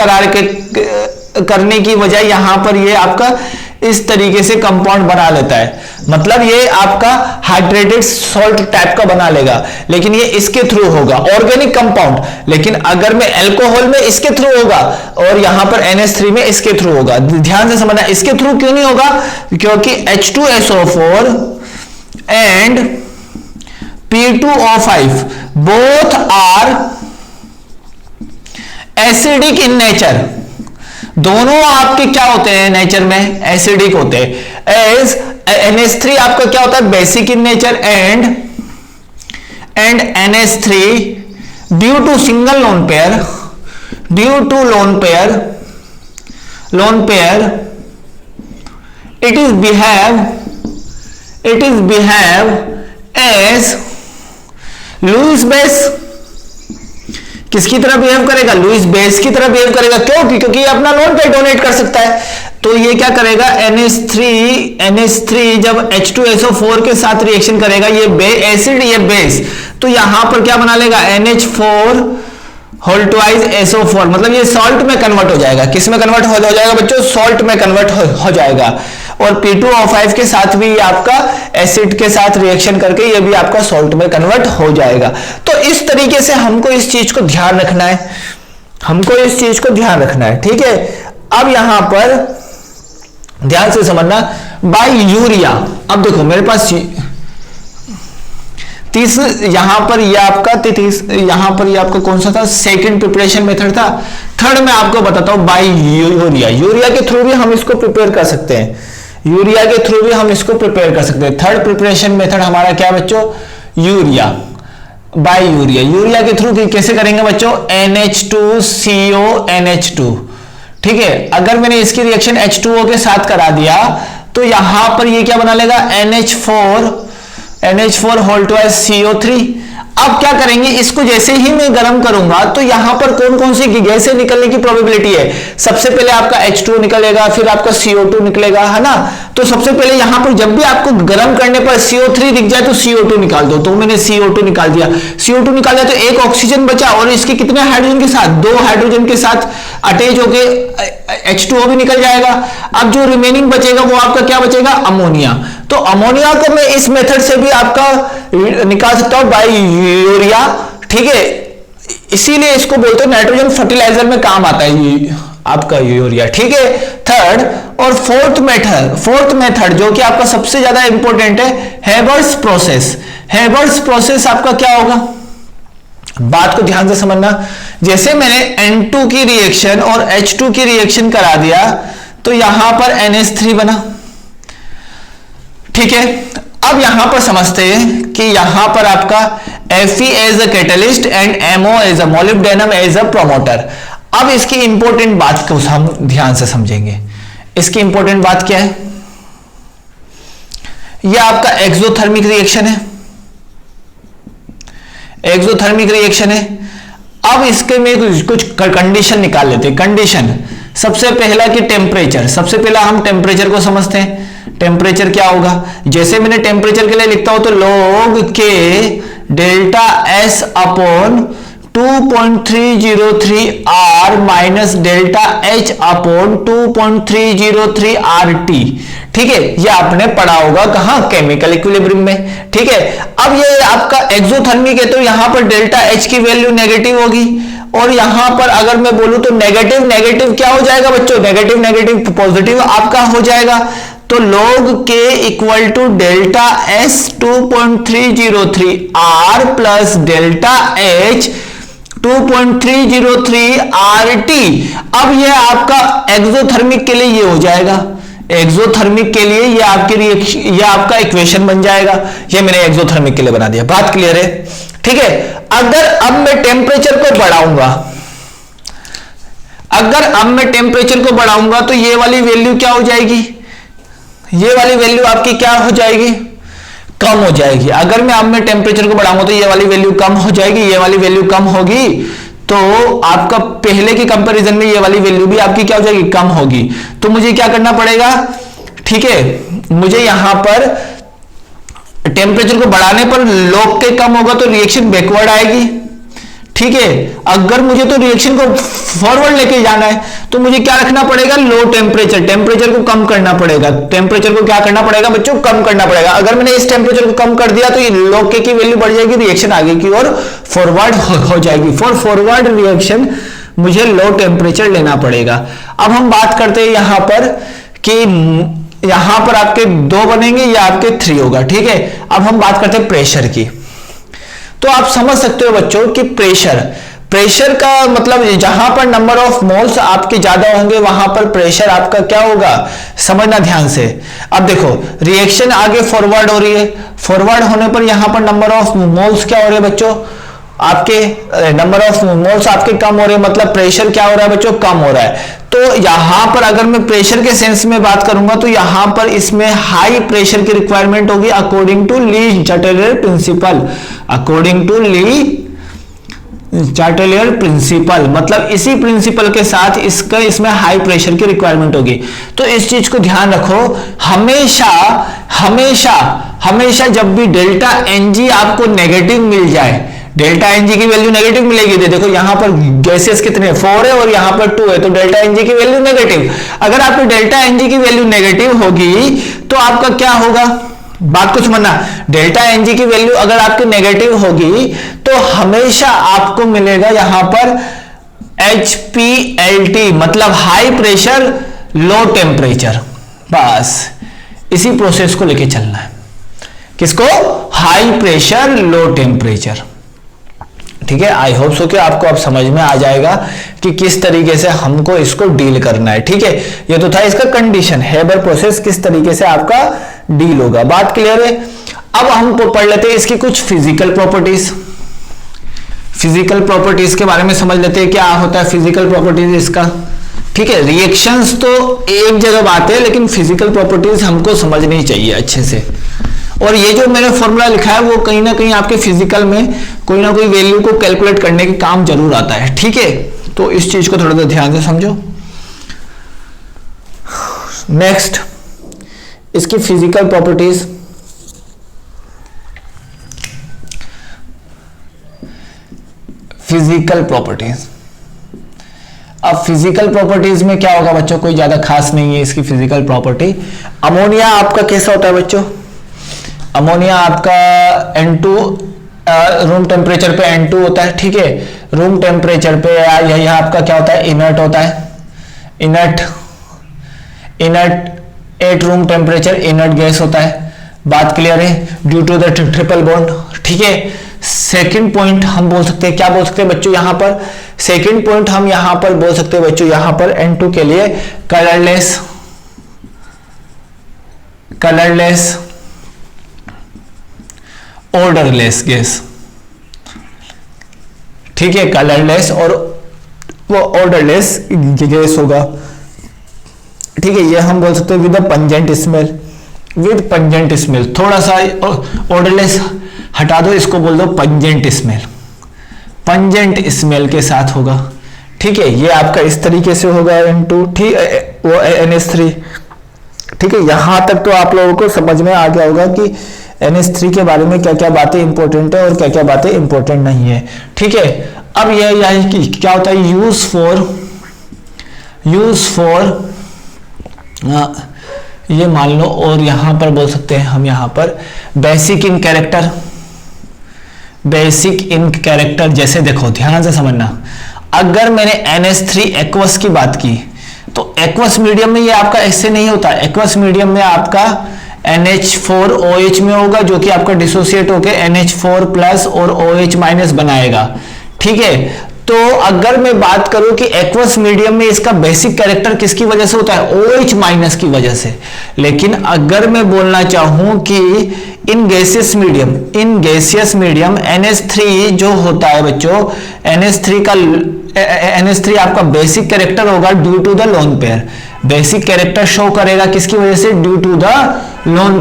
करने की वजह यहां पर ये आपका इस तरीके से कंपाउंड बना लेता है, मतलब ये आपका हाइड्रेटेड सॉल्ट टाइप का बना लेगा, लेकिन ये इसके थ्रू होगा ऑर्गेनिक कंपाउंड। लेकिन अगर मैं अल्कोहल में इसके थ्रू होगा और यहां पर NH3 में इसके थ्रू होगा। ध्यान से समझना, इसके थ्रू क्यों नहीं होगा, क्योंकि H2SO4 and P2O5 both are acidic in nature, दोनों आपके क्या होते हैं नेचर में, एसिडिक होते हैं। एज NH3 आपका क्या होता है, basic in nature, and NH3 due to single lone pair, due to lone pair it is behave as Lewis base. किसकी तरह बिहेव करेगा, लुईस बेस की तरह बिहेव करेगा। क्यों, क्योंकि ये अपना लोन पे डोनेट कर सकता है। तो ये क्या करेगा, NH3 जब H2SO4 के साथ रिएक्शन करेगा, ये एसिड ये बेस, तो यहां पर क्या बना लेगा, NH4 होल ट्वाइस SO4, मतलब ये सॉल्ट में कन्वर्ट हो जाएगा। किस में कन्वर्ट हो जाएगा बच्चों, सॉल्ट में कन्वर्ट हो जाएगा। और P2O5 के साथ भी आपका एसिड के साथ रिएक्शन करके ये भी आपका सॉल्ट में कन्वर्ट हो जाएगा। तो इस तरीके से हमको इस चीज को ध्यान रखना है, ठीक है। अब यहां पर ध्यान से समझना, बाय यूरिया। अब देखो मेरे पास यहां पर ये आपका कौन सा था, सेकंड प्रिपरेशन मेथड था। थर्ड में आपको बताता हूं बाय यूरिया के थ्रू भी हम इसको प्रिपेयर कर सकते हैं, थर्ड प्रिपरेशन मेथड हमारा क्या है बच्चों, बाय यूरिया के थ्रू कैसे करेंगे बच्चों, NH2CO NH2, ठीक है। अगर मैंने इसकी रिएक्शन H2O के साथ करा दिया तो यहां पर ये क्या बना लेगा, NH4 होल ट्वाइस CO3। अब क्या करेंगे, इसको जैसे ही मैं गर्म करूंगा तो यहां पर कौन कौन सी गैसें निकलने की प्रोबेबिलिटी है, सबसे पहले आपका H2O निकलेगा, फिर आपका CO2 निकलेगा, है ना। तो सबसे पहले यहां पर जब भी आपको गर्म करने पर CO3 दिख जाए तो CO2 निकाल दो। तो मैंने CO2 निकाल दिया, तो एक ऑक्सीजन बचा और इसके कितने हाइड्रोजन के साथ, 2 हाइड्रोजन के साथ अटैच होके H2O भी निकल जाएगा। अब जो रिमेनिंग बचेगा वो आपका क्या बचेगा, अमोनिया। तो अमोनिया को मैं इस मेथड से भी आपका निकाल सकता हूं बाय यूरिया, ठीक है। इसीलिए इसको बोलते हैं नाइट्रोजन फर्टिलाइजर में काम आता है आपका यूरिया, ठीक है। थर्ड और फोर्थ मेथड जो कि आपका सबसे ज्यादा इंपॉर्टेंट है, हेबर्स प्रोसेस आपका क्या होगा, बात को ध्यान से समझना। जैसे मैंने N2 की रिएक्शन और H2 की रिएक्शन करा दिया तो यहां पर NH3 बना, ठीक है। अब यहां पर समझते हैं कि यहां पर आपका Fe as a catalyst and MO as a molybdenum as a promoter. अब इसकी इंपॉर्टेंट बात को हम ध्यान से समझेंगे। इसकी इंपॉर्टेंट बात क्या है, यह आपका एक्सोथर्मिक रिएक्शन है। अब इसके में कुछ कंडीशन निकाल लेते हैं। कंडीशन सबसे पहला कि टेम्परेचर, सबसे पहला हम टेम्परेचर को समझते हैं। टेम्परेचर क्या होगा, जैसे मैंने टेम्परेचर के लिए लिखता हूं तो log K delta S upon 2.303 R minus delta H upon 2.303 RT। ठीक है, ये आपने पढ़ा होगा कहां, केमिकल इक्विलिब्रियम में। ठीक है, अब ये आपका एक्सोथर्मिक है तो यहां पर डेल्टा H की वैल्यू नेगेटिव होगी, और यहां पर अगर मैं बोलूं तो नेगेटिव नेगेटिव क्या हो जाएगा बच्चों, नेगेटिव नेगेटिव पॉजिटिव आपका हो जाएगा। तो log K equal to delta S 2.303 R plus delta H 2.303 RT। अब ये आपका एक्सोथर्मिक के लिए ये हो जाएगा, एक्सोथर्मिक के लिए ये आपकी रिएक्शन, ये आपका इक्वेशन बन जाएगा। ये मैंने एक्सोथर्मिक के लिए बना दिया, बात क्लियर है। ठीक है, अगर अब मैं टेम्परेचर को बढ़ाऊंगा, अगर अब मैं टेम्परेचर को बढ़ाऊंगा तो ये वाली वैल्यू क्या हो जाएगी, ये वाली वैल्यू आपकी क्या हो जाएगी, कम हो जाएगी। अगर मैं अब मैं टेम्परेचर को बढ़ाऊंगा तो ये वाली वैल्यू कम हो जाएगी, ये वाली वैल्यू कम होगी, तो आपका पहले के कंपैरिजन में ये वाली वैल्यू भी आपकी क्या हो जाएगी, कम होगी। तो मुझे क्या करना पड़ेगा, ठीक है, मुझे यहां पर टेम्परेचर को बढ़ाने पर log K कम होगा तो रिएक्शन बैकवर्ड आएगी। ठीक है, अगर मुझे तो रिएक्शन को फॉरवर्ड लेके जाना है तो मुझे क्या रखना पड़ेगा, लो टेम्परेचर, टेम्परेचर को कम करना पड़ेगा। टेम्परेचर को क्या करना पड़ेगा बच्चों, कम करना पड़ेगा। अगर मैंने इस टेम्परेचर को कम कर दिया तो ये log K की वैल्यू बढ़ जाएगी, रिएक्शन आगे की ओर फॉरवर्ड हो जाएगी। फॉर फॉरवर्ड रिएक्शन मुझे लो टेम्परेचर लेना पड़ेगा। अब हम बात करते हैं यहां पर कि यहां पर आपके 2 बनेंगे या आपके 3 होगा। ठीक है, अब हम बात करते हैं प्रेशर की। तो आप समझ सकते हो बच्चों कि प्रेशर का मतलब जहां पर नंबर ऑफ मोल्स आपके ज्यादा होंगे वहां पर प्रेशर आपका क्या होगा, समझना ध्यान से। अब देखो रिएक्शन आगे फॉरवर्ड हो रही है, फॉरवर्ड होने पर यहां पर नंबर ऑफ मोल्स क्या हो रहे हैं बच्चों, आपके नंबर ऑफ मोल्स आपके कम हो रहे हैं, मतलब प्रेशर क्या हो रहा है बच्चों, कम हो रहा है। तो यहां पर अगर मैं प्रेशर के सेंस में बात करूंगा तो यहां पर इसमें हाई प्रेशर की रिक्वायरमेंट होगी according to Le Chatelier principle, according to Le Chatelier principle, मतलब इसी प्रिंसिपल के साथ इसमें हाई प्रेशर की रिक्वायरमेंट होगी। तो इस चीज को ध्यान रखो, हमेशा हमेशा हमेशा जब भी डेल्टा Ng आपको नेगेटिव मिल जाए, डेल्टा Ng की वैल्यू नेगेटिव मिलेगी। देखो यहां पर गैसेस कितने 4 है और यहां पर 2 है, तो डेल्टा Ng की वैल्यू नेगेटिव। अगर आपकी डेल्टा Ng की वैल्यू नेगेटिव होगी तो आपका क्या होगा, बात को समझना, डेल्टा Ng की वैल्यू अगर आपकी नेगेटिव होगी तो हमेशा आपको मिलेगा यहां पर HPLT, मतलब हाई प्रेशर लो टेम्परेचर। बस इसी प्रोसेस को लेके चलना है, किसको, हाई प्रेशर लो टेम्परेचर। ठीक है, आई होप सो कि आपको अब समझ में आ जाएगा कि किस तरीके से हमको इसको डील करना है। ठीक है, ये तो था इसका कंडीशन, हेबर प्रोसेस किस तरीके से आपका डील होगा, बात क्लियर है। अब हम पढ़ लेते हैं इसकी कुछ फिजिकल प्रॉपर्टीज। फिजिकल प्रॉपर्टीज के बारे में समझ लेते हैं, क्या होता है फिजिकल प्रॉपर्टीज इसका। ठीक है, रिएक्शंस तो एक जगह बात है, लेकिन फिजिकल प्रॉपर्टीज हमको समझनी चाहिए अच्छे से। और ये जो मैंने फॉर्मूला लिखा है वो कहीं ना कहीं आपके फिजिकल में कोई ना कोई वैल्यू को कैलकुलेट करने के काम जरूर आता है। ठीक है, तो इस चीज को थोड़ा सा ध्यान से समझो। नेक्स्ट, इसकी फिजिकल प्रॉपर्टीज। फिजिकल प्रॉपर्टीज, अब फिजिकल प्रॉपर्टीज में क्या होगा बच्चों, कोई ज्यादा खास नहीं है इसकी फिजिकल प्रॉपर्टी। अमोनिया आपका कैसा होता है बच्चों, अमोनिया आपका N2 रूम टेम्परेचर पे N2 होता है। ठीक है, रूम टेम्परेचर पे यह आपका क्या होता है, इनर्ट होता है, inert 8 room temperature inert gas होता है, बात क्लियर है, due to the triple bond. ठीक है, सेकंड पॉइंट हम बोल सकते हैं, क्या बोल सकते हैं बच्चों यहां पर, सेकंड पॉइंट हम यहां पर बोल सकते हैं बच्चों, यहां पर N2 के लिए कलरलेस ऑर्डरलेस गैस। ठीक है, कलरलेस और वो ऑर्डरलेस गैस होगा। ठीक है, ये हम बोल सकते हैं with pungent smell, with pungent smell. थोड़ा सा ऑर्डरलेस हटा दो, इसको बोल दो पंजेंट स्मेल, पंजेंट स्मेल के साथ होगा। ठीक है, ये आपका इस तरीके से होगा N2, ठीक वो NH3। ठीक है, यहां तक तो आप लोगों को समझ में आ गया होगा कि NH3 के बारे में क्या क्या बातें इंपॉर्टेंट है और क्या क्या बातें इंपॉर्टेंट नहीं है। ठीक है, अब ये क्या होता है, यूज फॉर ये मान लो, और यहां पर बोल सकते हैं हम यहां पर बेसिक इन कैरेक्टर। जैसे देखो ध्यान से समझना, अगर मैंने NH3 एक्वस की बात की तो एक्वस मीडियम में ये आपका ऐसे नहीं होता। एक्वस मीडियम में आपका NH4OH में होगा, जो कि आपका डिसोसिएट होकर NH4 प्लस और OH माइनस बनाएगा। ठीक है, तो अगर मैं बात करूं कि एक्वस मीडियम में इसका बेसिक कैरेक्टर किसकी वजह से होता है, OH माइनस की वजह से। लेकिन अगर मैं बोलना चाहूं कि इन गैसियस मीडियम NH3 जो होता है बच्चों, NH3 आपका बेसिक कैरेक्टर होगा due to the lone pair. Basic character show करेगा किसकी वजह से, due to the lone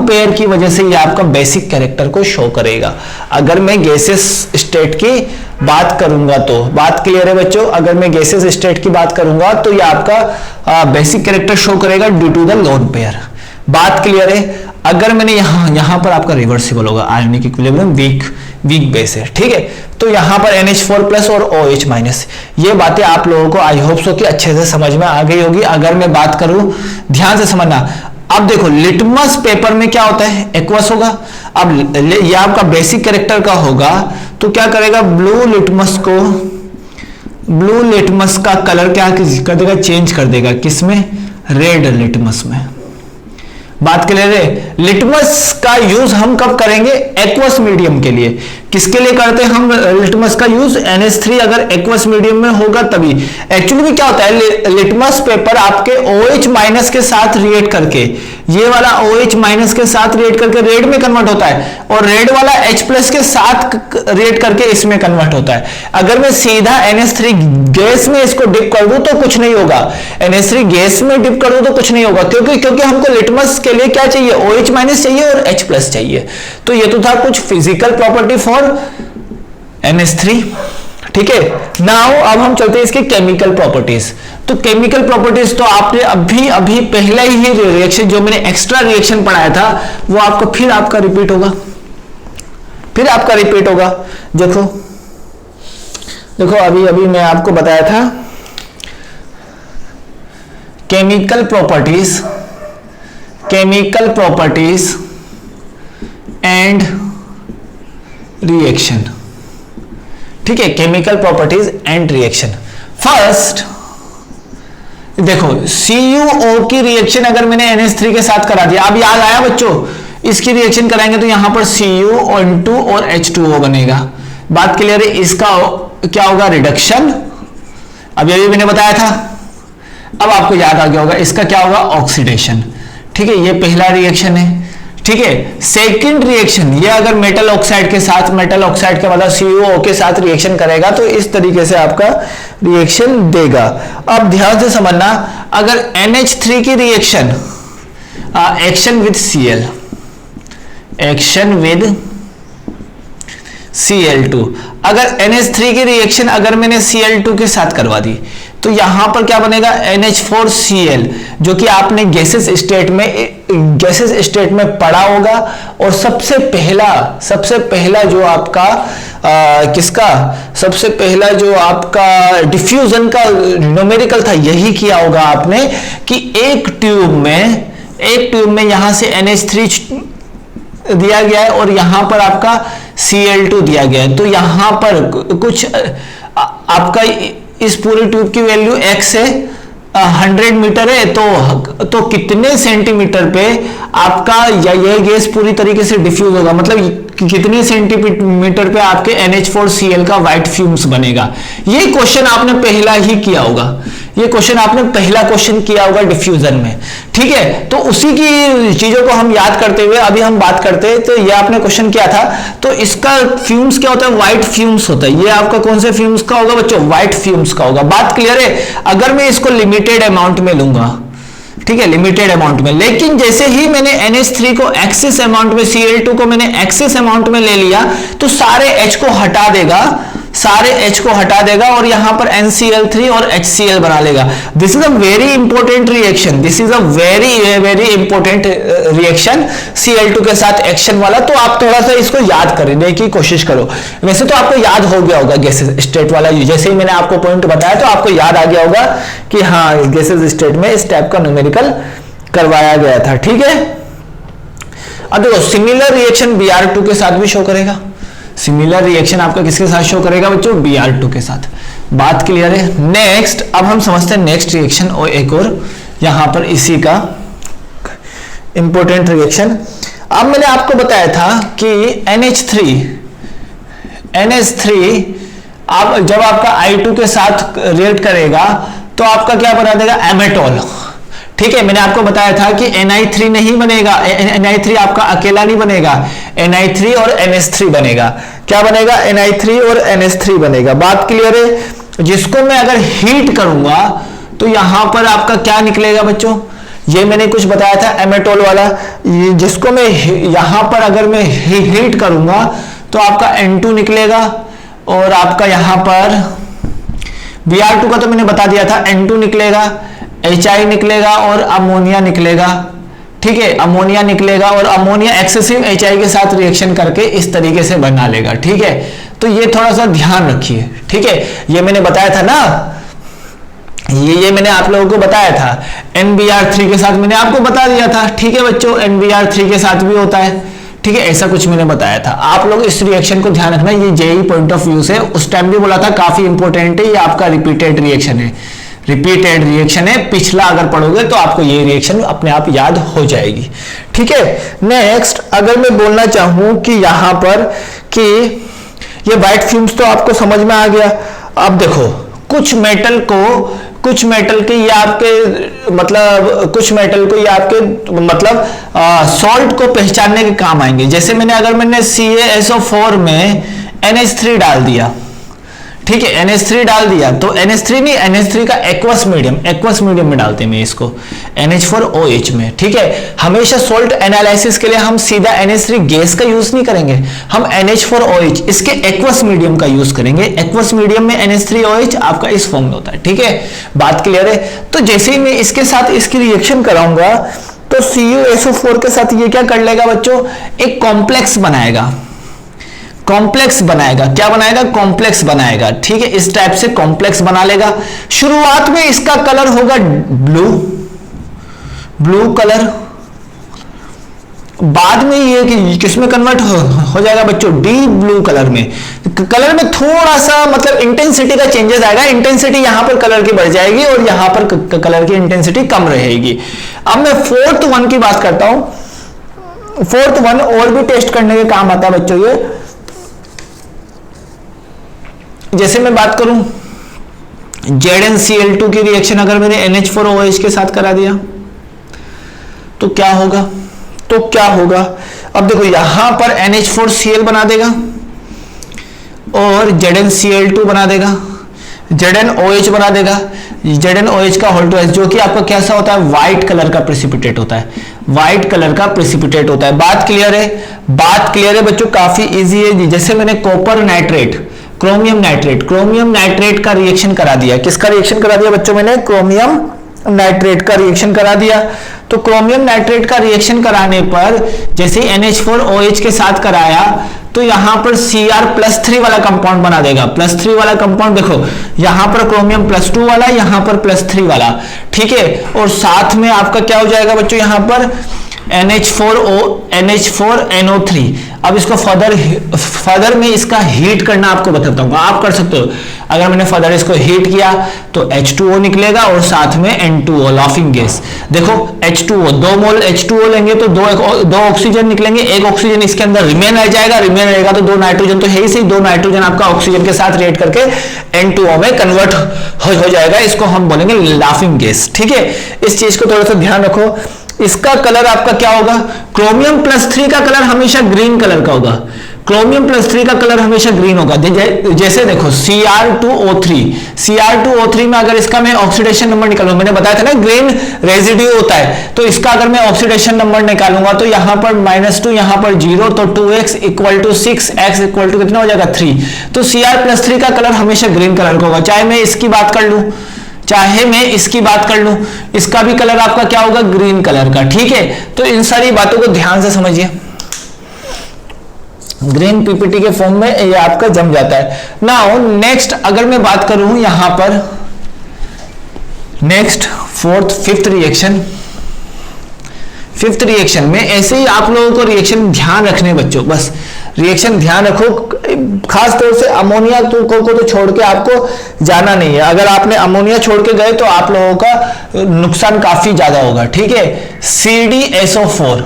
pair की वजह से ये आपका बेसिक कैरेक्टर को शो करेगा। अगर मैं गैसियस स्टेट की बात करूंगा तो बात क्लियर है बच्चों, अगर मैं गैसियस स्टेट की बात करूंगा तो ये आपका बेसिक कैरेक्टर शो करेगा due to the lone pair. बात क्लियर है। अगर मैंने यहां पर आपका रिवर्सिबल होगा, आयनिक इक्विलिब्रियम वीक बेस है। ठीक है, तो यहां पर NH4 प्लस और OH माइनस, ये बातें आप लोगों को आई होप सो कि अच्छे से समझ में आ गई होगी। अगर मैं बात करूं, ध्यान से समझना, अब देखो लिटमस पेपर में क्या होता है, एक्वस होगा। अब ये आपका बेसिक कैरेक्टर का होगा, तो क्या करेगा, ब्लू लिटमस का कलर क्या कर देगा, चेंज कर देगा, किसमें, रेड लिटमस में। बात क्लियर है। लिटमस का यूज हम कब करेंगे, एक्वस मीडियम के लिए। किसके लिए करते हैं हम लिटमस का यूज, NH3 अगर एक्वस मीडियम में होगा तभी। एक्चुअली में क्या होता है, लिटमस पेपर आपके OH माइनस के साथ रिएक्ट करके, ये वाला OH माइनस के साथ रिएक्ट करके रेड में कन्वर्ट होता है, और रेड वाला H प्लस के साथ रिएक्ट करके इसमें कन्वर्ट होता है। अगर मैं सीधा NH3 गैस में इसको डिप कर दूं तो कुछ नहीं होगा, NH3 गैस में डिप कर दूं तो कुछ नहीं होगा, क्योंकि हमको लिटमस के लिए क्या चाहिए, OH माइनस चाहिए और H प्लस चाहिए। तो ये तो था कुछ फिजिकल प्रॉपर्टी फॉर NH3। ठीक है, नाउ अब हम चलते हैं इसके केमिकल प्रॉपर्टीज। तो केमिकल प्रॉपर्टीज तो आपने अभी पहले ही रिएक्शन जो मैंने एक्स्ट्रा रिएक्शन पढ़ाया था वो आपको फिर आपका रिपीट होगा, देखो अभी मैं आपको बताया था केमिकल प्रॉपर्टीज एंड रिएक्शन। ठीक है, chemical properties and reaction. First देखो CuO की रिएक्शन अगर मैंने NH3 के साथ करा दिया, अब याद आया बच्चों, इसकी रिएक्शन कराएंगे तो यहां पर Cu और H2O बनेगा। बात क्लियर है। इसका क्या होगा, रिडक्शन, अब ये भी मैंने बताया था, अब आपको याद आ गया होगा। इसका क्या होगा, ऑक्सीडेशन। ठीक है, ये पहला रिएक्शन है। ठीक है, सेकंड रिएक्शन, ये अगर मेटल ऑक्साइड के मतलब CuO के साथ रिएक्शन करेगा तो इस तरीके से आपका रिएक्शन देगा। अब ध्यान से समझना, अगर NH3 की रिएक्शन एक्शन विद Cl2, अगर NH3 की रिएक्शन अगर मैंने Cl2 के साथ करवा दी तो यहां पर क्या बनेगा, NH4Cl, जो कि आपने गैसेस स्टेट में पढ़ा होगा। और सबसे पहला जो आपका सबसे पहला जो आपका डिफ्यूजन का न्यूमेरिकल था, यही किया होगा आपने कि एक ट्यूब में यहां से NH3 दिया गया है और यहां पर आपका Cl2 दिया गया है। तो यहां पर कुछ आपका इस पूरे ट्यूब की वैल्यू x है, 100 मीटर है, तो कितने सेंटीमीटर पे आपका यह गैस पूरी तरीके से डिफ्यूज होगा, मतलब कितने सेंटीमीटर पे आपके NH4Cl का व्हाइट फ्यूम्स बनेगा। ये क्वेश्चन आपने पहला किया होगा डिफ्यूजन में। ठीक है, तो उसी की चीजों को हम याद करते हुए अभी हम बात करते हैं। तो ये आपने क्वेश्चन किया था, तो इसका फ्यूम्स क्या होता है, व्हाइट फ्यूम्स होता है। ये आपका कौन से फ्यूम्स का होगा बच्चों, व्हाइट फ्यूम्स का होगा। बात क्लियर है। अगर मैं इसको लिमिटेड अमाउंट में लूंगा, ठीक है, लिमिटेड अमाउंट में, लेकिन जैसे ही मैंने NH3 को एक्सेस अमाउंट में, Cl2 को मैंने एक्सेस अमाउंट में ले लिया तो सारे H को हटा देगा सारे H को हटा देगा और यहां पर NCl3 और HCl बना लेगा। This is a very important reaction, this is a very important reaction Cl2 के साथ एक्शन वाला। तो आप थोड़ा सा इसको याद करने की कोशिश करो। वैसे तो आपको याद हो गया होगा गैसेस स्टेट वाला, जैसे ही मैंने आपको पॉइंट बताया तो आपको याद आ गया होगा कि हाँ गैसेस स्टेट में इस टाइप का न्यूमेरिकल करवाया गया था। ठीक है, अब देखो सिमिलर रिएक्शन Br2 के साथ भी शो करेगा। सिमिलर रिएक्शन आपका किसके साथ शो करेगा बच्चों? Br2 के साथ। बात क्लियर है? नेक्स्ट अब हम समझते हैं नेक्स्ट रिएक्शन और एक और यहां पर इसी का इंपॉर्टेंट रिएक्शन। अब मैंने आपको बताया था कि NH3 आप जब आपका I2 के साथ रिएक्ट करेगा तो आपका क्या बना देगा? एमेटोल। ठीक है, मैंने आपको बताया था कि Ni3 नहीं बनेगा, Ni3 आपका अकेला नहीं बनेगा, Ni3 और NH3 बनेगा। क्या बनेगा? Ni3 और NH3 बनेगा। बात क्लियर है? जिसको मैं अगर हीट करूंगा तो यहां पर आपका क्या निकलेगा बच्चों? ये मैंने कुछ बताया था एमेटोल वाला, जिसको मैं यहां पर अगर मैं हीट करूंगा तो आपका N2 निकलेगा और आपका यहां पर Br2 का तो मैंने बता दिया था, N2 निकलेगा, HI निकलेगा और अमोनिया निकलेगा। ठीक है, अमोनिया निकलेगा और अमोनिया एक्सेसिव HI के साथ रिएक्शन करके इस तरीके से बना लेगा। ठीक है, तो ये थोड़ा सा ध्यान रखिए। ठीक है, ये मैंने बताया था ना, ये मैंने आप लोगों को बताया था। NBr3 के साथ मैंने आपको बता दिया था। ठीक है बच्चों, NBr3 के साथ भी होता है। ठीक है, ऐसा कुछ मैंने बताया था। आप लोग इस रिएक्शन को ध्यान रखना, ये जेई पॉइंट ऑफ व्यू से उस टाइम भी बोला था, काफी इंपॉर्टेंट है। ये आपका रिपीटेड रिएक्शन है, रिपीटेड रिएक्शन है। पिछला अगर पढ़ोगे तो आपको ये रिएक्शन अपने आप याद हो जाएगी। ठीक है, नेक्स्ट अगर मैं बोलना चाहूं कि यहां पर कि ये व्हाइट फ्यूम्स तो आपको समझ में आ गया। अब देखो कुछ मेटल के ये आपके मतलब सॉल्ट को पहचानने के काम आएंगे। जैसे अगर मैंने CaSO4 में NH3 डाल दिया, ठीक है, NH3 डाल दिया तो NH3 नहीं, NH3 का एक्वस मीडियम में डालते हैं मैं इसको NH4OH में। ठीक है, हमेशा सोल्ट एनालिसिस के लिए हम सीधा NH3 गैस का यूज नहीं करेंगे, हम NH4OH इसके एक्वस मीडियम का यूज करेंगे। एक्वस मीडियम में NH3OH आपका इस फॉर्म में होता है। ठीक है, बात क्लियर है? तो जैसे ही मैं इसके साथ इसकी रिएक्शन कराऊंगा तो CuSO4 के साथ ये क्या कर लेगा बच्चों? एक कॉम्प्लेक्स बनाएगा। क्या बनाएगा? कॉम्प्लेक्स बनाएगा। ठीक है, इस टाइप से कॉम्प्लेक्स बना लेगा। शुरुआत में इसका कलर होगा ब्लू कलर, बाद में ये किसमें कन्वर्ट हो जाएगा बच्चों? डीप ब्लू कलर में। कलर में थोड़ा सा मतलब इंटेंसिटी का चेंजेस आएगा। इंटेंसिटी यहां पर कलर की बढ़ जाएगी और यहां पर कलर की इंटेंसिटी कम रहेगी। अब मैं फोर्थ वन की बात करता हूं। फोर्थ वन और भी टेस्ट करने के काम आता है बच्चों। ये जैसे मैं बात करूं ZnCl2 की रिएक्शन अगर मैंने NH4OH के साथ करा दिया तो क्या होगा? अब देखो यहां पर NH4Cl बना देगा और ZnCl2 बना देगा, ZnOH बना देगा। ZnOH का होल टू एच जो कि आपका कैसा होता है? व्हाइट कलर का प्रेसिपिटेट होता है। बात क्लियर है बच्चों? काफी इजी है। जैसे मैंने कॉपर नाइट्रेट, क्रोमियम नाइट्रेट का रिएक्शन करा दिया। किसका रिएक्शन करा दिया बच्चों? मैंने क्रोमियम नाइट्रेट का रिएक्शन करा दिया। तो क्रोमियम नाइट्रेट का रिएक्शन कराने पर जैसे NH4OH के साथ कराया तो यहां पर Cr+3 वाला कंपाउंड बना देगा। +3 वाला कंपाउंड देखो, यहां पर क्रोमियम +2 वाला, यहां पर +3 वाला। ठीक है, और साथ में आपका क्या हो जाएगा बच्चों? यहां पर NH4NO3। अब इसको फर्दर में इसका हीट करना आपको बताता हूं, आप कर सकते हो। अगर मैंने फर्दर इसको हीट किया तो H2O निकलेगा और साथ में N2O लाफिंग गैस। देखो H2O 2 मोल H2O लेंगे तो दो ऑक्सीजन निकलेंगे, एक ऑक्सीजन इसके अंदर रिमेन रह जाएगा, रिमेन रहेगा तो 2 नाइट्रोजन तो है ही सही, 2 नाइट्रोजन आपका ऑक्सीजन के साथ रिएक्ट करके N2O में कन्वर्ट हो जाएगा। इसको हम बोलेंगे लाफिंग गैस। ठीक है, इस चीज को थोड़ा सा ध्यान रखो। इसका कलर आपका क्या होगा? क्रोमियम +3 का कलर हमेशा ग्रीन कलर का होगा। क्रोमियम +3 का कलर हमेशा ग्रीन होगा। जैसे देखो Cr2O3 में अगर इसका मैं ऑक्सीडेशन नंबर निकालूं, मैंने बताया था ना ग्रीन रेजिड्यू होता है, तो इसका अगर मैं ऑक्सीडेशन नंबर निकालूंगा तो यहां पर -2, यहां पर 0, तो 2x = 6, x = कितना हो जाएगा 3। तो Cr+3 का कलर हमेशा ग्रीन कलर का होगा। चाहे मैं इसकी बात कर लूं, इसका भी कलर आपका क्या होगा, ग्रीन कलर का। ठीक है, तो इन सारी बातों को ध्यान से समझिए। ग्रीन पीपीटी के फॉर्म में ये आपका जम जाता है। नाउ नेक्स्ट अगर मैं बात करूं यहां पर नेक्स्ट फिफ्थ रिएक्शन में ऐसे ही आप लोगों को रिएक्शन ध्यान रखने बच्चों, बस रिएक्शन ध्यान रखो। खास तौर से अमोनिया को तो छोड़ के आपको जाना नहीं है। अगर आपने अमोनिया छोड़ के गए तो आप लोगों का नुकसान काफी ज्यादा होगा। ठीक है, CdSO4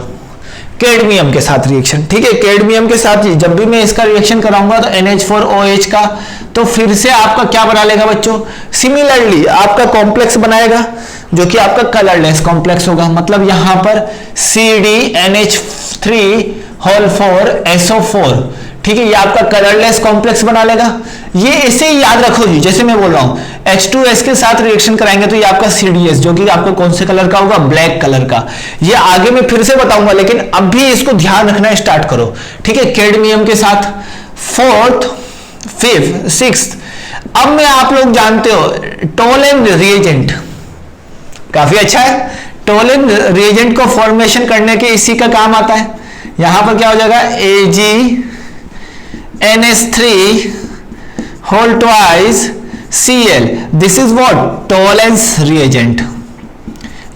कैडमियम के साथ रिएक्शन। ठीक है, कैडमियम के साथ जब भी मैं इसका रिएक्शन कराऊंगा तो NH4OH का, तो फिर से आपका क्या बना लेगा बच्चों, सिमिलरली आपका कॉम्प्लेक्स बनाएगा जो कि आपका कलरलेस कॉम्प्लेक्स होगा। मतलब यहां पर CdNH3 4SO4, ठीक है, ये आपका कलरलेस कॉम्प्लेक्स बना लेगा। ये इसे याद रखो जी, जैसे मैं बोल रहा हूं H2S के साथ रिएक्शन कराएंगे तो ये आपका CdS, जो कि आपको कौन से कलर का होगा, ब्लैक कलर का। ये आगे मैं फिर से बताऊंगा, लेकिन अभी इसको ध्यान रखना स्टार्ट करो। ठीक है, कैडमियम के साथ 4th 5th 6th। अब मैं आप लोग जानते हो टोलेन रिएजेंट काफी अच्छा है। टोलेन रिएजेंट को फॉर्मेशन करने के इसी का काम आता है। यहां पर क्या हो जाएगा, AgNH3 this is what, Tollens reagent.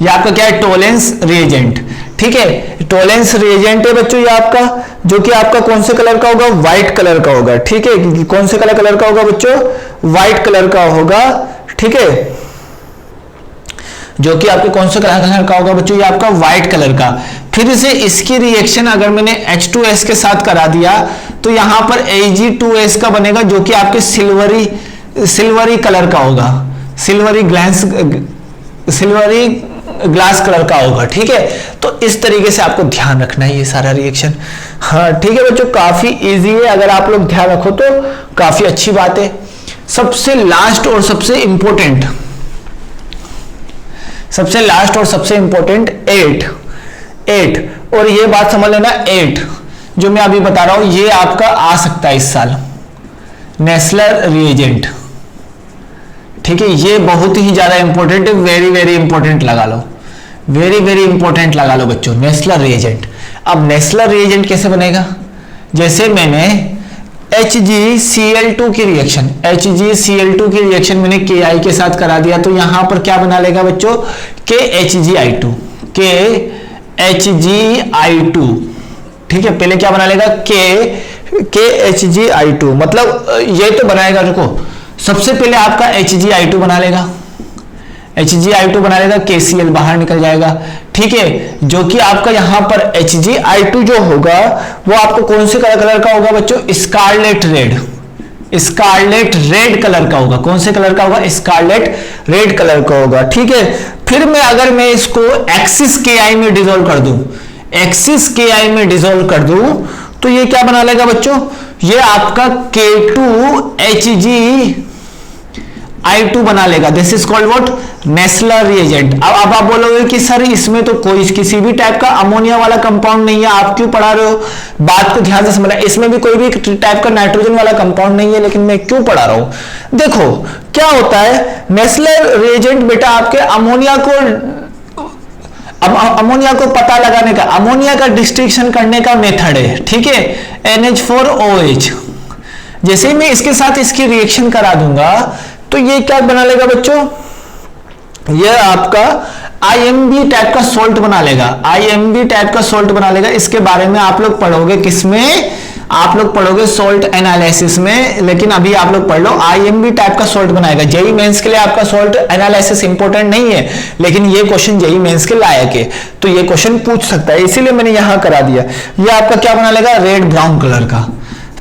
ये आपका क्या है, टोलेंस रिएजेंट। ठीक है, टोलेंस रिएजेंट है बच्चों ये आपका, जो कि आपका कौन से कलर का होगा, व्हाइट कलर का होगा। ठीक है, कौन से कलर का होगा बच्चों, व्हाइट कलर का होगा। ठीक है, जो कि आपके कौन से कलर का होगा बच्चों, ये आपका व्हाइट कलर का। फिर से इसकी रिएक्शन अगर मैंने H2S के साथ करा दिया तो यहां पर Ag2S का बनेगा, जो कि आपके सिल्वरी कलर का होगा, सिल्वरी ग्लास कलर का होगा। ठीक है, तो इस तरीके से आपको ध्यान रखना है ये सारा रिएक्शन। हाँ ठीक है बच्चों, काफी इजी है, अगर आप लोग ध्यान रखो तो काफी अच्छी बात है। सबसे लास्ट और सबसे इंपॉर्टेंट 8 और ये बात समझ लेना, 8 जो मैं अभी बता रहा हूं ये आपका आ सकता है इस साल, नेस्लर रिएजेंट। ठीक है, ये बहुत ही ज्यादा इंपॉर्टेंट है, वेरी इंपॉर्टेंट लगा लो, वेरी इंपॉर्टेंट लगा लो बच्चों, नेस्लर रिएजेंट। अब नेस्लर रिएजेंट कैसे बनेगा, जैसे मैंने HgCl2 की रिएक्शन मैंने Ki के साथ करा दिया, तो यहां पर क्या बना लेगा बच्चों, KHgI2। ठीक है, पहले क्या बना लेगा, KHgI2, मतलब ये तो बनाएगा, रुको, सबसे पहले आपका HgI2 बना लेगा, KCl बाहर निकल जाएगा। ठीक है, जो कि आपका यहां पर HgI2 जो होगा वो आपको कौन से कलर का होगा बच्चों, स्कारलेट रेड कलर का होगा। कौन से कलर का होगा, स्कारलेट रेड कलर का होगा। ठीक है, फिर अगर मैं इसको एक्सिस Ki में डिसॉल्व कर दूं तो ये क्या बना लेगा बच्चों, ये आपका K2HgI2 बना लेगा। This is called what, Nessler reagent. अब आप बोलोगे कि सर इसमें तो किसी भी टाइप का अमोनिया वाला कंपाउंड नहीं है, आप क्यों पढ़ा रहे हो, बात को ध्यान से समझना, इसमें भी कोई भी टाइप का नाइट्रोजन वाला कंपाउंड नहीं है, लेकिन मैं क्यों पढ़ा रहा हूं, देखो क्या होता है, नेस्लर रिएजेंट बेटा आपके अमोनिया को पता लगाने का, अमोनिया का डिस्टिंक्शन करने का मेथड है। ठीक है, NH4OH, जैसे ही मैं इसके साथ इसकी रिएक्शन करा दूंगा तो ये क्या बना लेगा बच्चों, ये आपका IMB टाइप का सोल्ट बना लेगा। इसके बारे में आप लोग पढ़ोगे किसमें, आप लोग पढ़ोगे सोल्ट एनालिसिस में, लेकिन अभी आप लोग पढ़ लो IMB टाइप का सोल्ट बनाएगा। जेई मेंस के लिए आपका सोल्ट एनालिसिस इंपॉर्टेंट नहीं है, लेकिन ये क्वेश्चन जेई मेंस के लायक है, तो ये क्वेश्चन पूछ सकता है, इसीलिए मैंने यहां करा दिया। ये आपका क्या बना लेगा, रेड ब्राउन कलर का,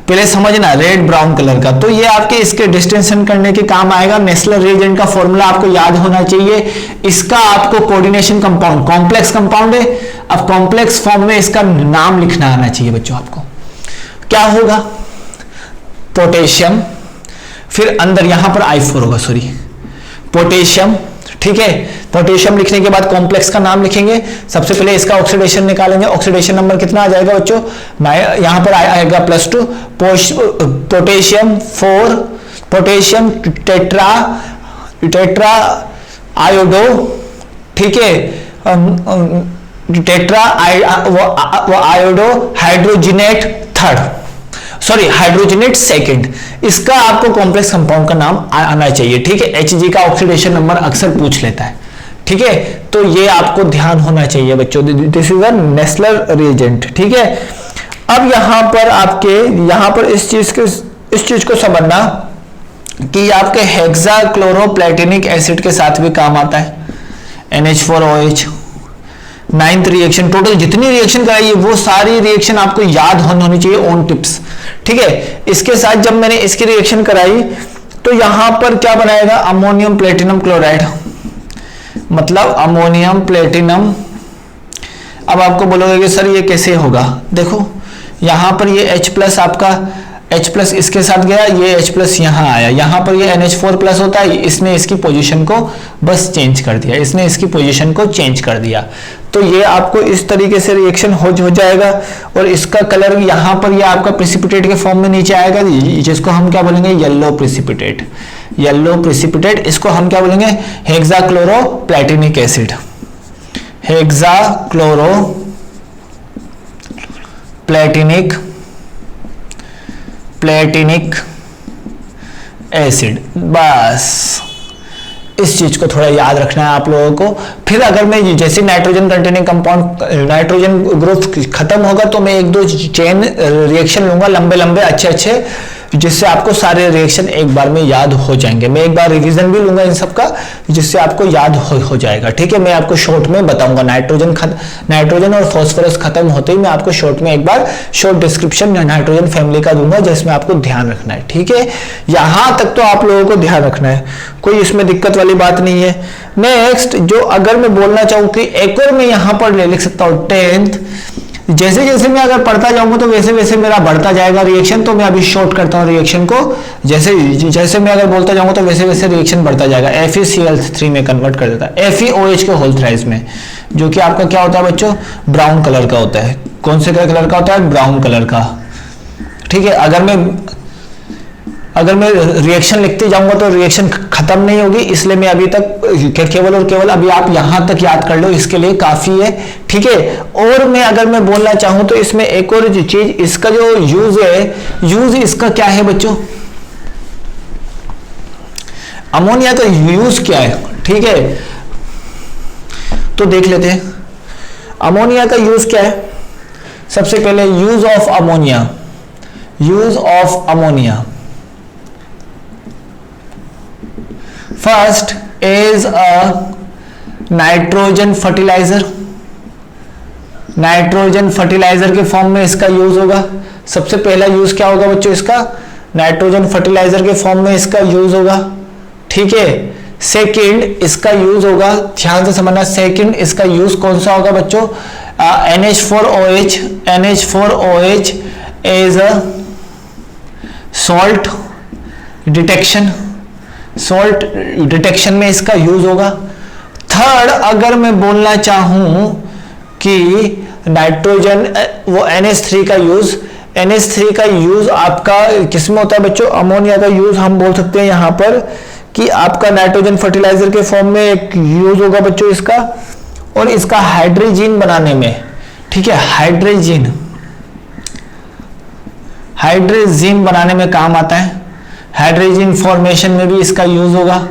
पहले समझना, रेड ब्राउन कलर का। तो ये आपके इसके डिस्टिंक्शन करने के काम आएगा। नेस्लर रिएजेंट का फॉर्मूला आपको याद होना चाहिए। इसका आपको कोऑर्डिनेशन कंपाउंड, कॉम्प्लेक्स कंपाउंड है, अब कॉम्प्लेक्स फॉर्म में इसका नाम लिखना आना चाहिए बच्चों आपको। क्या होगा, पोटेशियम, फिर अंदर यहां पर I4 होगा, सॉरी पोटेशियम, ठीक है। पोटेशियम लिखने के बाद कॉम्प्लेक्स का नाम लिखेंगे, सबसे पहले इसका ऑक्सीडेशन निकालेंगे, ऑक्सीडेशन नंबर कितना आ जाएगा बच्चों, यहां पर आएगा +2, पोटेशियम 4, पोटेशियम टेट्रा आयोडो, ठीक है, tetra iodo hydrogenate third, sorry hydrogenate second, इसका आपको कॉम्प्लेक्स कंपाउंड का नाम आना चाहिए, ठीक है। Hg का ऑक्सीडेशन नंबर अक्सर पूछ लेता है, ठीक है, तो ये आपको ध्यान होना चाहिए बच्चों, this is a Nessler reagent, ठीक है। अब यहां पर इस चीज को समझना कि आपके हेक्साक्लोरोप्लेटिनिक एसिड के साथ भी काम आता है, NH4OH। 9th रिएक्शन, टोटल जितनी रिएक्शन कराई है वो सारी रिएक्शन आपको याद होनी चाहिए ऑन टिप्स, ठीक है। इसके साथ जब मैंने इसकी रिएक्शन कराई तो यहां पर क्या बनाएगा, अमोनियम प्लेटिनम क्लोराइड, मतलब अमोनियम प्लेटिनम। अब आपको बोलोगे कि सर ये कैसे होगा, देखो यहां पर ये H+ आपका H+ इसके साथ गया, ये H+ यहां आया, यहां पर ये NH4+ होता है, इसने इसकी पोजीशन को बस चेंज कर दिया, इसने इसकी पोजीशन को चेंज कर दिया, तो ये आपको इस तरीके से रिएक्शन हो जाएगा। और इसका कलर यहां पर ये आपका प्रेसिपिटेट के फॉर्म में नीचे आएगा, जिसको हम क्या बोलेंगे, येलो प्रेसिपिटेट, येलो प्रेसिपिटेट, इसको हम क्या बोलेंगे, हेक्साक्लोरोप्लेटिनिक एसिड, प्लेटिनिक एसिड, बस इस चीज को थोड़ा याद रखना है आप लोगों को। फिर अगर मैं जैसे nitrogen containing compound, nitrogen group खत्म होगा तो मैं 1-2 चेन रिएक्शन लूंगा लंबे लंबे अच्छे, जिससे आपको सारे रिएक्शन एक बार में याद हो जाएंगे। मैं एक बार रिवीजन भी लूंगा इन सब का, जिससे आपको याद हो जाएगा, ठीक है। मैं आपको शॉर्ट में बताऊंगा, नाइट्रोजन और फास्फोरस खत्म होते ही मैं आपको शॉर्ट में एक बार शॉर्ट डिस्क्रिप्शन नाइट्रोजन फैमिली का दूंगा, जिसमें आपको ध्यान रखना है, ठीक है। यहां तक तो आप लोगों को ध्यान रखना है, कोई इसमें दिक्कत वाली बात नहीं है। नेक्स्ट जो अगर मैं बोलना चाहूँ कि एक और मैं यहां पर लिख सकता हूँ 10th, जैसे जैसे मैं अगर पढ़ता जाऊंगा तो वैसे वैसे मेरा बढ़ता जाएगा रिएक्शन, तो मैं अभी शॉर्ट करता हूं रिएक्शन को, जैसे जैसे मैं अगर बोलता जाऊंगा तो वैसे वैसे रिएक्शन बढ़ता जाएगा। FeCl3 में कन्वर्ट कर देता है FeOH के होल थ्राइस में, जो कि आपका क्या होता है बच्चों, ब्राउन कलर का होता है। कौन से कलर का होता है, ब्राउन कलर का, ठीक है। अगर मैं रिएक्शन लिखते जाऊंगा तो रिएक्शन खत्म नहीं होगी, इसलिए मैं अभी तक केवल और केवल अभी आप यहां तक याद कर लो, इसके लिए काफी है, ठीक है। और मैं अगर मैं बोलना चाहूं तो इसमें एक और चीज, इसका जो यूज है, यूज इसका क्या है बच्चों, अमोनिया का यूज क्या है, ठीक है। तो देख लेते हैं अमोनिया का यूज क्या है। सबसे पहले use of ammonia, first is a nitrogen fertiliser, nitrogen fertiliser के फॉर्म में इसका यूज होगा। सबसे पहला यूज क्या होगा बच्चों, इसका नाइट्रोजन फर्टिलाइजर के फॉर्म में इसका यूज होगा, ठीक है। सेकंड इसका यूज होगा, ध्यान से समझना, सेकंड इसका यूज कौन सा होगा बच्चों, NH4OH is a salt detection में इसका यूज होगा। थर्ड अगर मैं बोलना चाहूं कि नाइट्रोजन वो NH3 का यूज आपका किसमें होता है बच्चों, अमोनिया का यूज हम बोल सकते हैं यहां पर कि आपका नाइट्रोजन फर्टिलाइजर के फॉर्म में एक यूज होगा बच्चों इसका, और इसका हाइड्रोजन बनाने में, ठीक है, हाइड्रोजन बनाने में काम आता है, हाइड्रोजन फॉर्मेशन में भी इसका यूज होगा,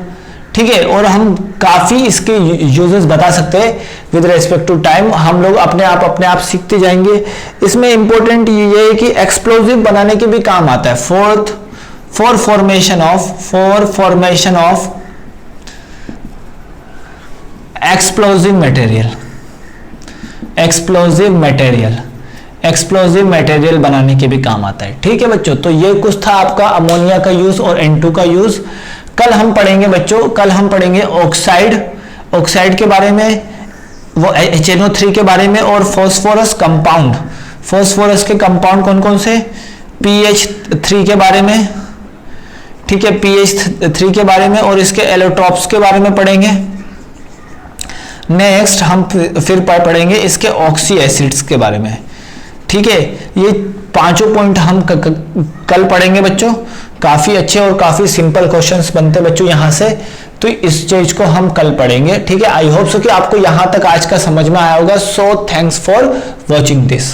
ठीक है। और हम काफी इसके यूजेस बता सकते हैं विद रेस्पेक्ट टू टाइम, हम लोग अपने आप सीखते जाएंगे। इसमें इंपॉर्टेंट ये है कि एक्सप्लोजिव बनाने के भी काम आता है, for formation of explosive material बनाने के भी काम आता है, ठीक है बच्चों। तो ये कुछ था आपका अमोनिया का यूज और N2 का यूज। कल हम पढ़ेंगे बच्चों, कल हम पढ़ेंगे ऑक्साइड के बारे में, वो HNO3 के बारे में, और फास्फोरस के कंपाउंड कौन कौन से, पीएच 3 के बारे में, ठीक है, पीएच 3 के बारे में और इसके एलोट्रॉप्स के बारे में पढ़ेंगे। नेक्स्ट हम फिर पढ़ेंगे इसके ऑक्सी एसिड्स के बारे में, ठीक है। ये पांचों पॉइंट हम कल पढ़ेंगे बच्चों। काफी अच्छे और काफी सिंपल क्वेश्चंस बनते हैं बच्चों यहां से, तो इस चीज को हम कल पढ़ेंगे, ठीक है। आई होप सो कि आपको यहां तक आज का समझ में आया होगा। So thanks for watching this.